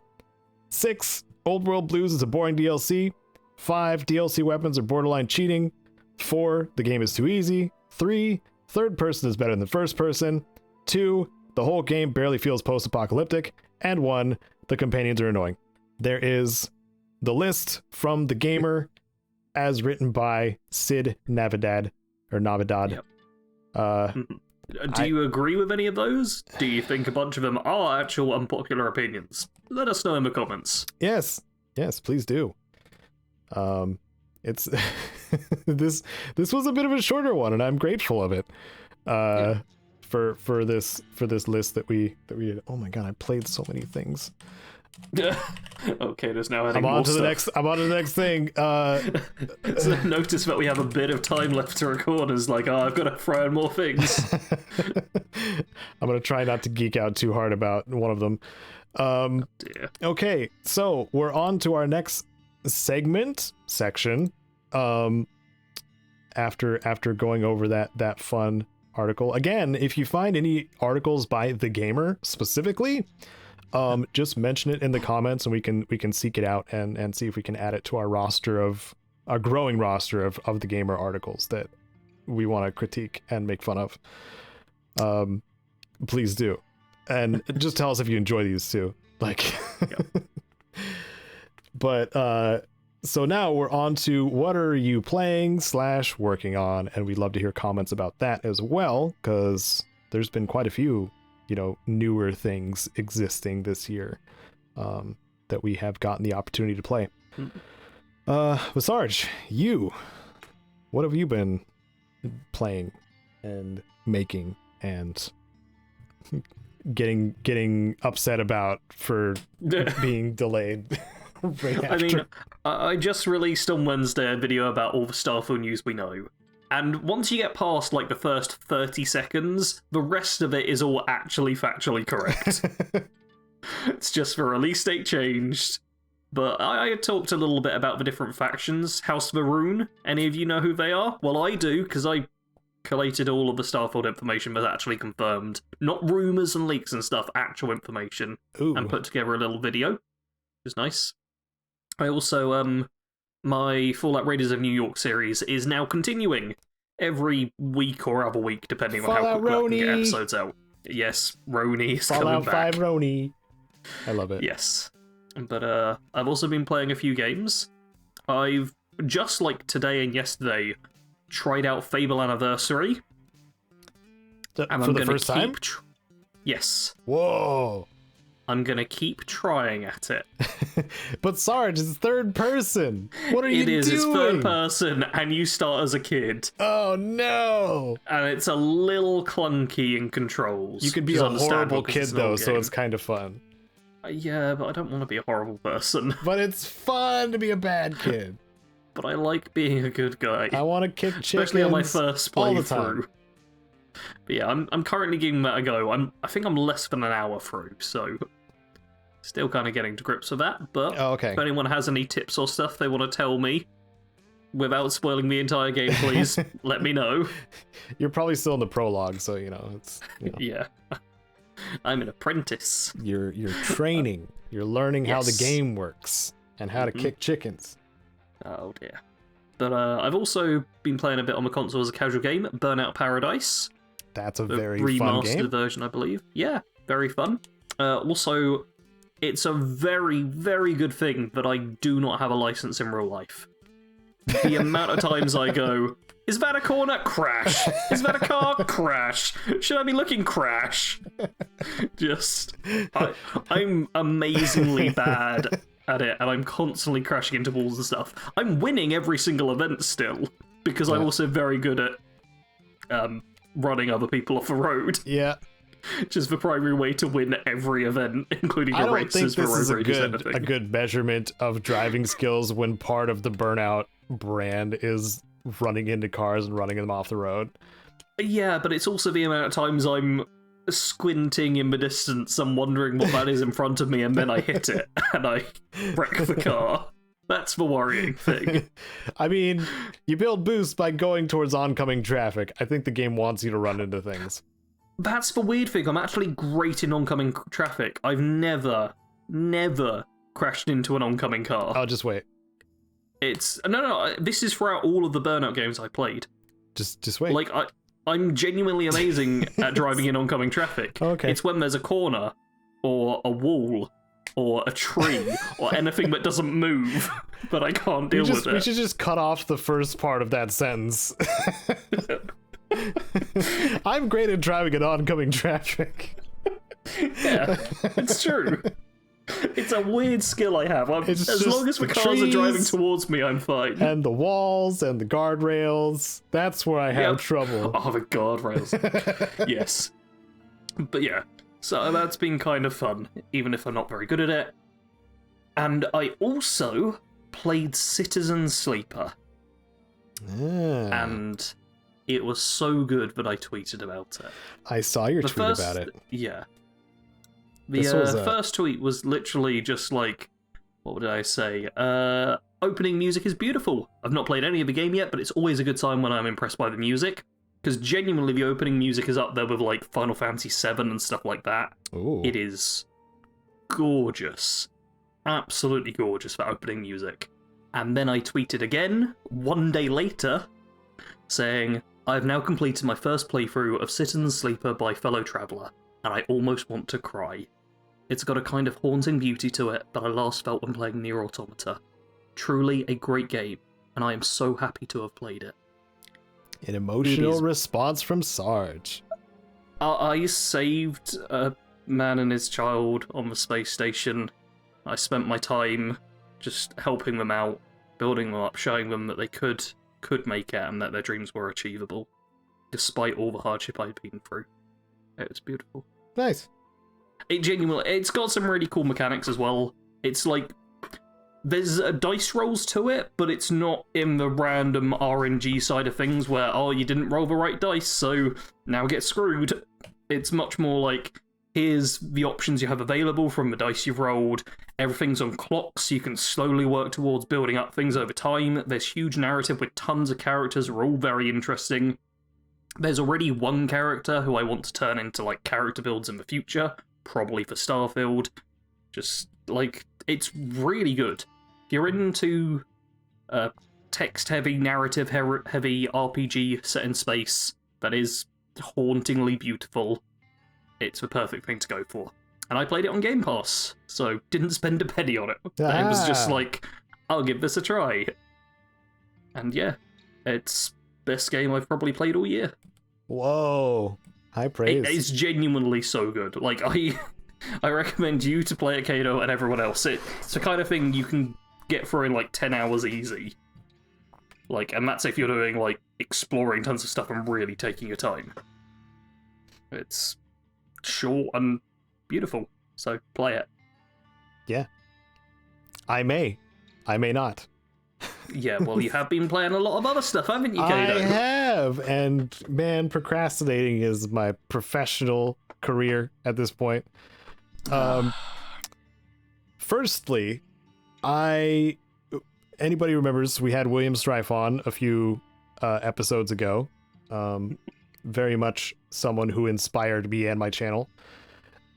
6, Old World Blues is a boring DLC. 5, DLC weapons are borderline cheating. 4, the game is too easy. 3, third person is better than first person. 2, the whole game barely feels post-apocalyptic. And 1, the companions are annoying. There is the list from The Gamer as written by Sid Navidad, or Navidad. Yep. Do you agree with any of those? Do you think a bunch of them are actual unpopular opinions? Let us know in the comments. Yes, please do. It's this was a bit of a shorter one, and I'm grateful of it. For this list that we did. Oh my god, I played so many things. Okay, there's now adding I'm on more to the stuff. next. I'm on to the next thing. So notice that we have a bit of time left to record. It's like, oh, I've got to throw in more things. I'm gonna try not to geek out too hard about one of them. Dear. Okay, so we're on to our next section. After going over that fun article again, if you find any articles by The Gamer specifically, just mention it in the comments and we can seek it out and see if we can add it to our growing roster of The Gamer articles that we want to critique and make fun of. Please do, and just tell us if you enjoy these too, like. But so now we're on to what are you playing / working on, and we'd love to hear comments about that as well, because there's been quite a few, newer things existing this year that we have gotten the opportunity to play. But Sarge, what have you been playing and making and getting upset about for being delayed? Right after. I mean, I just released on Wednesday a video about all the Starfield news we know. And once you get past, like, the first 30 seconds, the rest of it is all actually factually correct. It's just the release date changed. But I talked a little bit about the different factions. House Maroon, any of you know who they are? Well, I do, because I collated all of the Starfield information that's actually confirmed. Not rumours and leaks and stuff, actual information. Ooh. And put together a little video, which is nice. I also, my Fallout Raiders of New York series is now continuing every week or other week, depending on how quickly I can get episodes out. Yes, Roni is coming back. Fallout 5 Roni. I love it. Yes. But I've also been playing a few games. I've, just like today and yesterday, tried out Fable Anniversary. And for the first time? Yes. Whoa. I'm gonna keep trying at it. But Sarge, it's third person. What are you doing? It is, it's third person, and you start as a kid. Oh no! And it's a little clunky in controls. You could be a horrible kid though, so it's kind of fun. Yeah, but I don't want to be a horrible person. But it's fun to be a bad kid. But I like being a good guy. I want to kick chickens, especially on my first playthrough. But yeah, I'm currently giving that a go. I think I'm less than an hour through, so still kind of getting to grips with that. But if anyone has any tips or stuff they want to tell me, without spoiling the entire game, please let me know. You're probably still in the prologue, so it's. Yeah, I'm an apprentice. You're training. You're learning how the game works and how to kick chickens. Oh dear. But I've also been playing a bit on the console as a casual game, Burnout Paradise. That's a very fun game. Remastered version, I believe. Yeah, very fun. Also, it's a very, very good thing that I do not have a license in real life. The amount of times I go, is that a corner? Crash. Is that a car? Crash. Should I be looking? Crash. I'm amazingly bad at it, and I'm constantly crashing into walls and stuff. I'm winning every single event still, because I'm also very good at running other people off the road. Yeah. Which is the primary way to win every event, including the races. I don't think this is a good measurement of driving skills when part of the Burnout brand is running into cars and running them off the road. Yeah, but it's also the amount of times I'm squinting in the distance and wondering what that is in front of me, and then I hit it and I wreck the car. That's the worrying thing. I mean, you build boost by going towards oncoming traffic. I think the game wants you to run into things. That's the weird thing. I'm actually great in oncoming traffic. I've never crashed into an oncoming car. I'll just wait. It's no. This is throughout all of the Burnout games I played. Just wait. Like I'm genuinely amazing at driving in oncoming traffic. Okay. It's when there's a corner, or a wall, or a tree, or anything that doesn't move that I can't deal with it. We should just cut off the first part of that sentence. I'm great at driving in oncoming traffic. Yeah, it's true. It's a weird skill I have. As long as the cars are driving towards me, I'm fine. And the walls and the guardrails. That's where I have trouble. Oh, the guardrails. Yes. But yeah, so that's been kind of fun, even if I'm not very good at it. And I also played Citizen Sleeper. And it was so good that I tweeted about it. I saw your tweet about it. Yeah. The first tweet was literally just like, what did I say? Opening music is beautiful. I've not played any of the game yet, but it's always a good time when I'm impressed by the music. Because genuinely, the opening music is up there with like Final Fantasy VII and stuff like that. Ooh. It is gorgeous. Absolutely gorgeous, that opening music. And then I tweeted again, one day later, saying, I've now completed my first playthrough of Citizen Sleeper by Fellow Traveller, and I almost want to cry. It's got a kind of haunting beauty to it that I last felt when playing Nier Automata. Truly a great game, and I am so happy to have played it. An emotional response from Sarge. I saved a man and his child on the space station. I spent my time just helping them out, building them up, showing them that they could make it and that their dreams were achievable, despite all the hardship I'd been through. It was beautiful. Nice. It's got some really cool mechanics as well. It's like, there's dice rolls to it, but it's not in the random RNG side of things where, oh, you didn't roll the right dice, so now get screwed. It's much more like, here's the options you have available from the dice you've rolled. Everything's on clocks, so you can slowly work towards building up things over time. There's huge narrative with tons of characters who are all very interesting. There's already one character who I want to turn into like character builds in the future, probably for Starfield. Just like, it's really good. If you're into text-heavy, narrative-heavy RPG set in space that is hauntingly beautiful, it's the perfect thing to go for. And I played it on Game Pass, so didn't spend a penny on it. It was just like, I'll give this a try. And yeah, it's best game I've probably played all year. Whoa. High praise. It's genuinely so good. Like, I recommend you to play it, Caedo, and everyone else. It's the kind of thing you can get through in like 10 hours easy. Like, and that's if you're doing like exploring tons of stuff and really taking your time. It's short and beautiful, so play it. Yeah. I may not. Yeah, well, you have been playing a lot of other stuff, haven't you, Caedo? I have, and man, procrastinating is my professional career at this point. Firstly, anybody remembers we had William Strife on a few episodes ago. Very much someone who inspired me and my channel.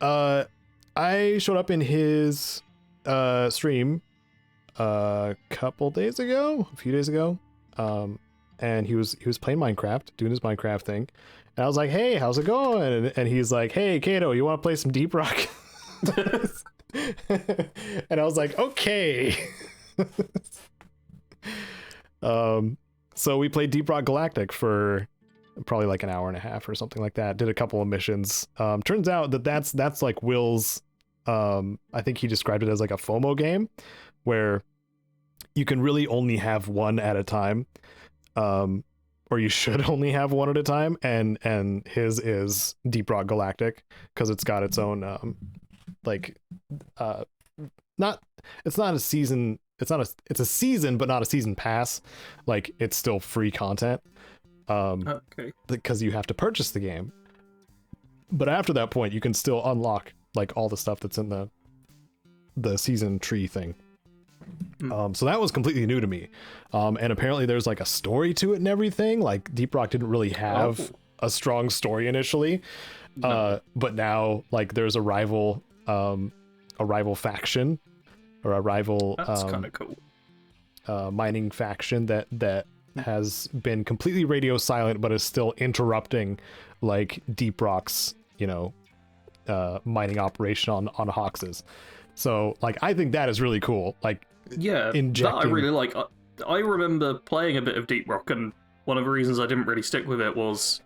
I showed up in his stream a few days ago, and he was playing Minecraft, doing his Minecraft thing, and I was like, hey, how's it going? And he's like, hey, Caedo, you want to play some Deep Rock? And I was like, okay. So we played Deep Rock Galactic for probably like an hour and a half or something like that. Did a couple of missions. Turns out that's like Will's, I think he described it as like a FOMO game, where you can really only have one at a time, or you should only have one at a time, and his is Deep Rock Galactic because it's got its own it's a season but not a season pass. Like, it's still free content, okay, because you have to purchase the game, but after that point you can still unlock like all the stuff that's in the season tree thing. So that was completely new to me, and apparently there's like a story to it and everything. Like, Deep Rock didn't really have a strong story initially, but now like there's a rival faction, or a rival that's kind of cool. mining faction that has been completely radio silent, but is still interrupting like Deep Rock's, mining operation on Hawks's. So like, I think that is really cool. Like, yeah, injecting... that I really like. I remember playing a bit of Deep Rock, and one of the reasons I didn't really stick with it was,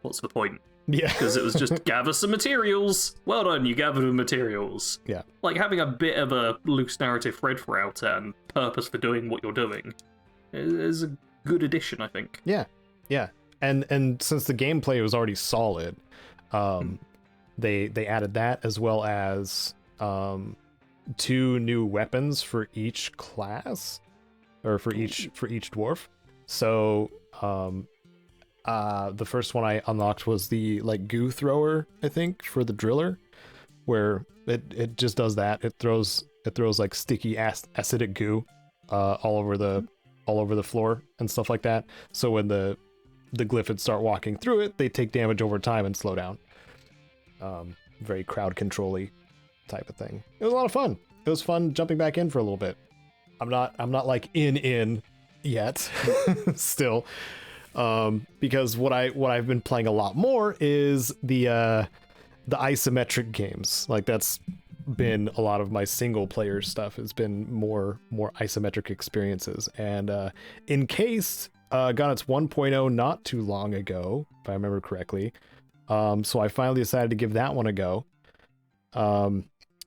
what's the point? Yeah. Because it was just gather some materials. Well done, you gathered the materials. Yeah. Like, having a bit of a loose narrative thread throughout it and purpose for doing what you're doing is a good addition, I think. Yeah. And since the gameplay was already solid, they added that, as well as 2 new weapons for each class, or for each dwarf. So the first one I unlocked was the like goo thrower, I think, for the driller, where it just does that. It throws like sticky acidic goo all over the floor and stuff like that. So when the glyphids start walking through it, they take damage over time and slow down. Very crowd control-y type of thing. It was a lot of fun. It was fun jumping back in for a little bit. I'm not like in yet still. Because what I've been playing a lot more is the isometric games. Like, that's been a lot of my single player stuff. Has been more isometric experiences. And Encased got its 1.0 not too long ago, if I remember correctly. So I finally decided to give that one a go.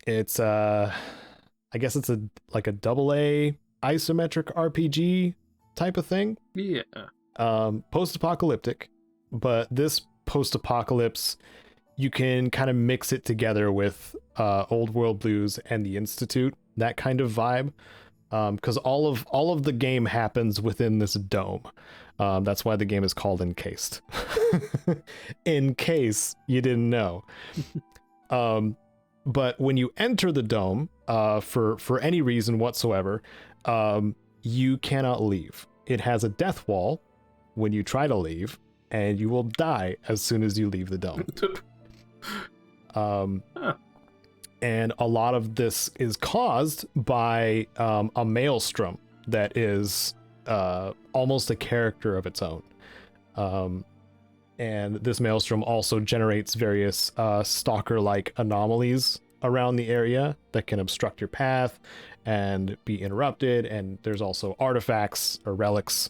It's I guess it's like a AA isometric RPG type of thing. Yeah. Post-apocalyptic, but this post-apocalypse, you can kind of mix it together with Old World Blues and the Institute, that kind of vibe, because all of the game happens within this dome. That's why the game is called Encased. In case you didn't know. But when you enter the dome, for any reason whatsoever, you cannot leave. It has a death wall when you try to leave, and you will die as soon as you leave the dome. And a lot of this is caused by a maelstrom that is almost a character of its own. And this maelstrom also generates various stalker-like anomalies around the area that can obstruct your path and be interrupted. And there's also artifacts or relics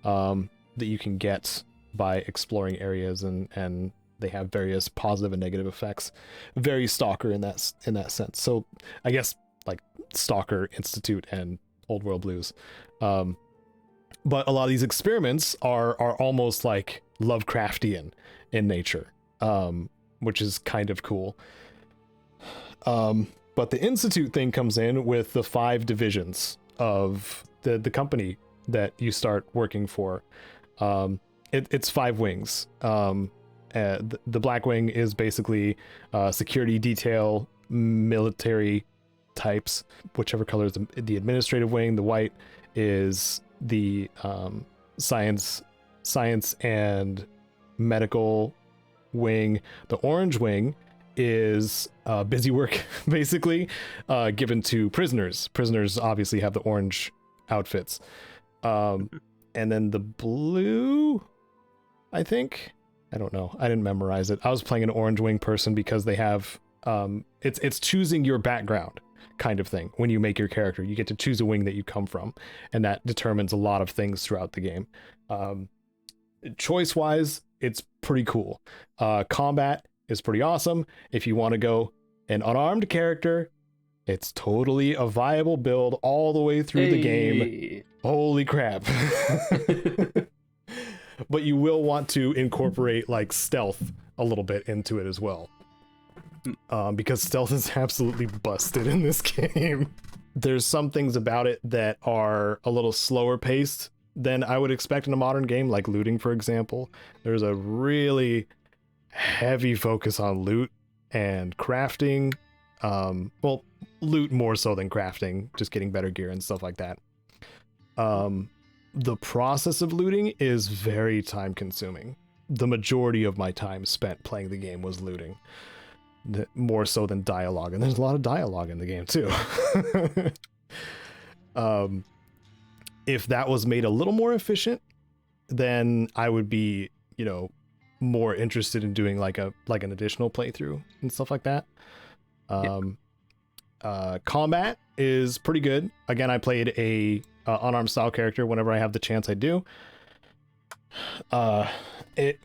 that you can get by exploring areas, and they have various positive and negative effects. Very Stalker in that sense. So I guess like Stalker, Institute, and Old World Blues. But a lot of these experiments are almost like Lovecraftian in nature, which is kind of cool. But the Institute thing comes in with the 5 divisions of the company that you start working for. It's 5 wings. The black wing is basically security detail, military types, whichever color is the administrative wing. The white is the science and medical wing. The orange wing is busy work, basically, given to prisoners. Prisoners obviously have the orange outfits. And then the blue, I think, I don't know, I didn't memorize it. I was playing an orange wing person because they have it's choosing your background kind of thing. When you make your character, you get to choose a wing that you come from, and that determines a lot of things throughout the game. Choice wise, it's pretty cool. Combat is pretty awesome. If you want to go an unarmed character, it's totally a viable build all the way through the game. Holy crap. But you will want to incorporate like stealth a little bit into it as well. Because stealth is absolutely busted in this game. There's some things about it that are a little slower paced than I would expect in a modern game, like looting, for example. There's a really heavy focus on loot and crafting. Well, loot more so than crafting, just getting better gear and stuff like that. The process of looting is very time consuming. The majority of my time spent playing the game was looting, more so than dialogue, and there's a lot of dialogue in the game too. if that was made a little more efficient, then I would be, more interested in doing like an additional playthrough and stuff like that. Combat is pretty good. Again, I played a unarmed style character. Whenever I have the chance, I do. It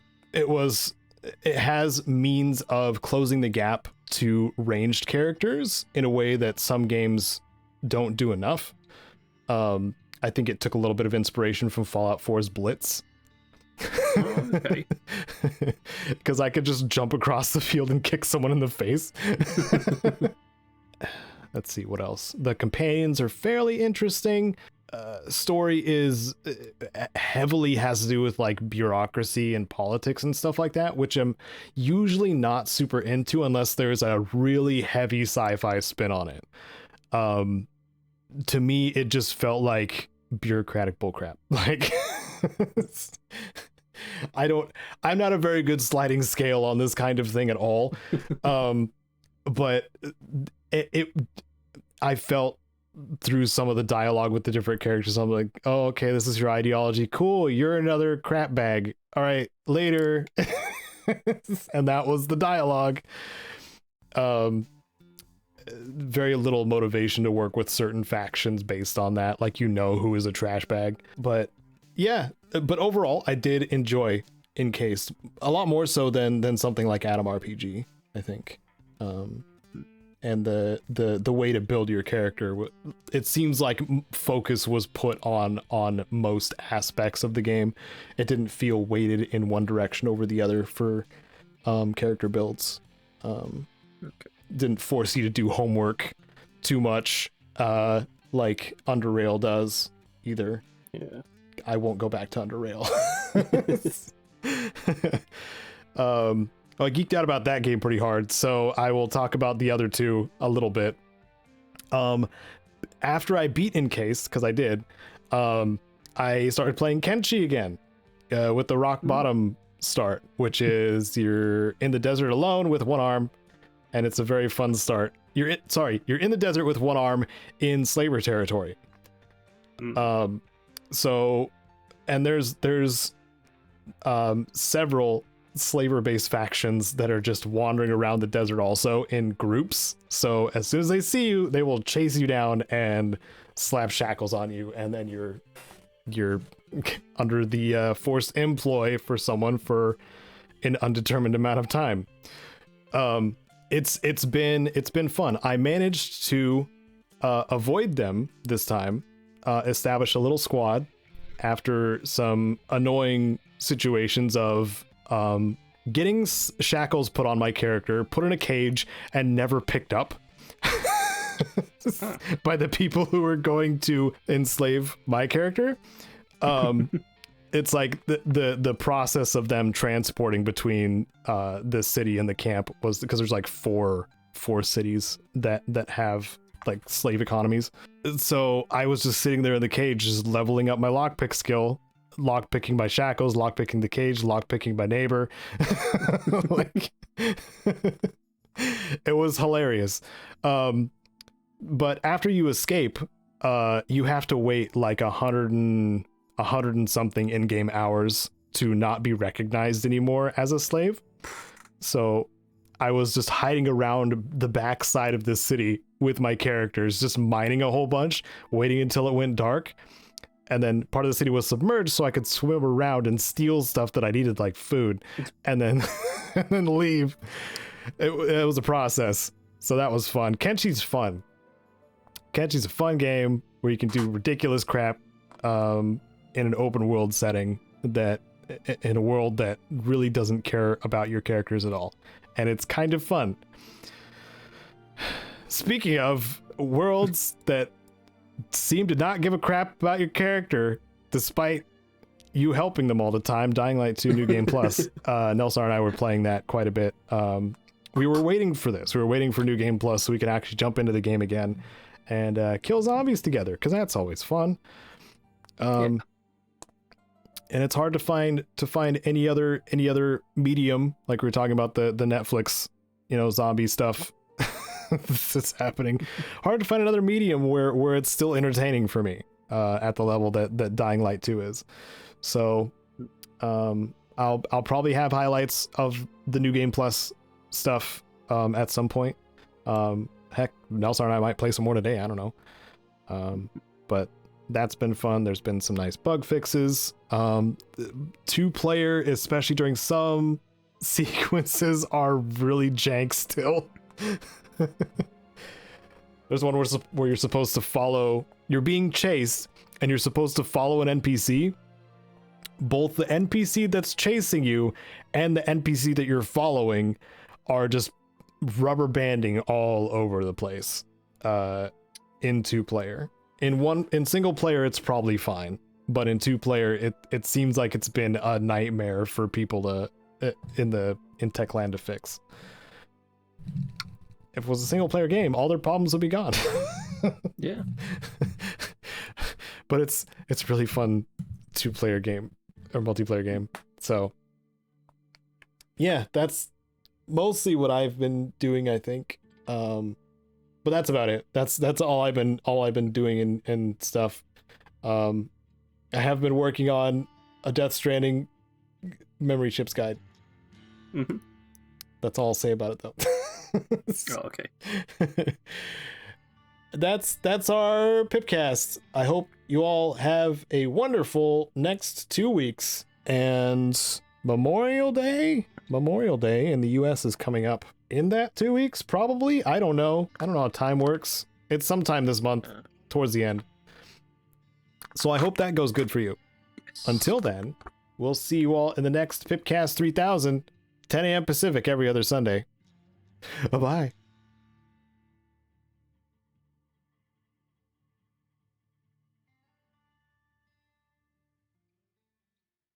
has means of closing the gap to ranged characters in a way that some games don't do enough. I think it took a little bit of inspiration from Fallout 4's Blitz. Oh, okay. Because I could just jump across the field and kick someone in the face. Let's see what else. The companions are fairly interesting. Story is heavily has to do with like bureaucracy and politics and stuff like that, which I'm usually not super into unless there's a really heavy sci-fi spin on it. To me, it just felt like bureaucratic bullcrap. Like, I'm not a very good sliding scale on this kind of thing at all. But I felt through some of the dialogue with the different characters, I'm like, oh, okay, this is your ideology. Cool. You're another crap bag. All right, later. And that was the dialogue. Very little motivation to work with certain factions based on that. Like, who is a trash bag. But yeah, but overall, I did enjoy Encased a lot more so than something like Atom RPG, I think. And the way to build your character, it seems like focus was put on most aspects of the game. It didn't feel weighted in one direction over the other for character builds. Didn't force you to do homework too much like Underrail does either. Yeah. I won't go back to Underrail. I geeked out about that game pretty hard, so I will talk about the other two a little bit. After I beat Encased, because I did, I started playing Kenshi again with the rock bottom start, which is you're in the desert alone with one arm, and it's a very fun start. You're in the desert with one arm in slaver territory. So, and there's several slaver-based factions that are just wandering around the desert also in groups. So as soon as they see you, they will chase you down and slap shackles on you, and then you're under the forced employ for someone for an undetermined amount of time. It's been fun. I managed to avoid them this time, establish a little squad after some annoying situations of getting shackles put on my character, put in a cage, and never picked up by the people who were going to enslave my character. It's like the process of them transporting between the city and the camp was because there's like four cities that have like slave economies. So I was just sitting there in the cage, just leveling up my lockpick skill, lockpicking my shackles, lockpicking the cage, lockpicking my neighbor. Like, it was hilarious. But after you escape, you have to wait like 100 and something in-game hours to not be recognized anymore as a slave. So I was just hiding around the backside of this city with my characters, just mining a whole bunch, waiting until it went dark. And then part of the city was submerged, so I could swim around and steal stuff that I needed, like food, and then and then leave. It was a process, so that was fun. Kenshi's fun. Kenshi's a fun game where you can do ridiculous crap in an open world setting, that in a world that really doesn't care about your characters at all, and it's kind of fun. Speaking of worlds that seem to not give a crap about your character despite you helping them all the time, Dying Light 2 New Game Plus. Nelsar and I were playing that quite a bit. We were waiting for this. We were waiting for New Game Plus so we could actually jump into the game again and kill zombies together, because that's always fun. And it's hard to find any other medium, like we were talking about the Netflix, zombie stuff. That's happening. Hard to find another medium where it's still entertaining for me. at the level that Dying Light 2 is. So I'll probably have highlights of the New Game Plus stuff at some point. Heck, Nelson and I might play some more today. I don't know. But that's been fun. There's been some nice bug fixes. 2-player, especially during some sequences, are really jank still. There's one where you're supposed to follow, you're being chased and you're supposed to follow an NPC. Both the NPC that's chasing you and the NPC that you're following are just rubber banding all over the place in 2-player. In single player, it's probably fine, but in 2-player, it seems like it's been a nightmare for people in Techland to fix. If it was a single player game, all their problems would be gone. Yeah. But it's really fun 2-player game or multiplayer game. So yeah, that's mostly what I've been doing, I think. But that's about it. That's all I've been doing and stuff. I have been working on a Death Stranding memory chips guide. Mm-hmm. That's all I'll say about it, though. Oh, okay. That's our PIPCAST. I hope you all have a wonderful next 2 weeks. And Memorial Day in the US is coming up in that 2 weeks, probably. I don't know how time works. It's sometime this month, towards the end. So I hope that goes good for you. Yes. Until then, we'll see you all in the next PIPCAST 3000, 10 a.m. Pacific every other Sunday. Bye-bye.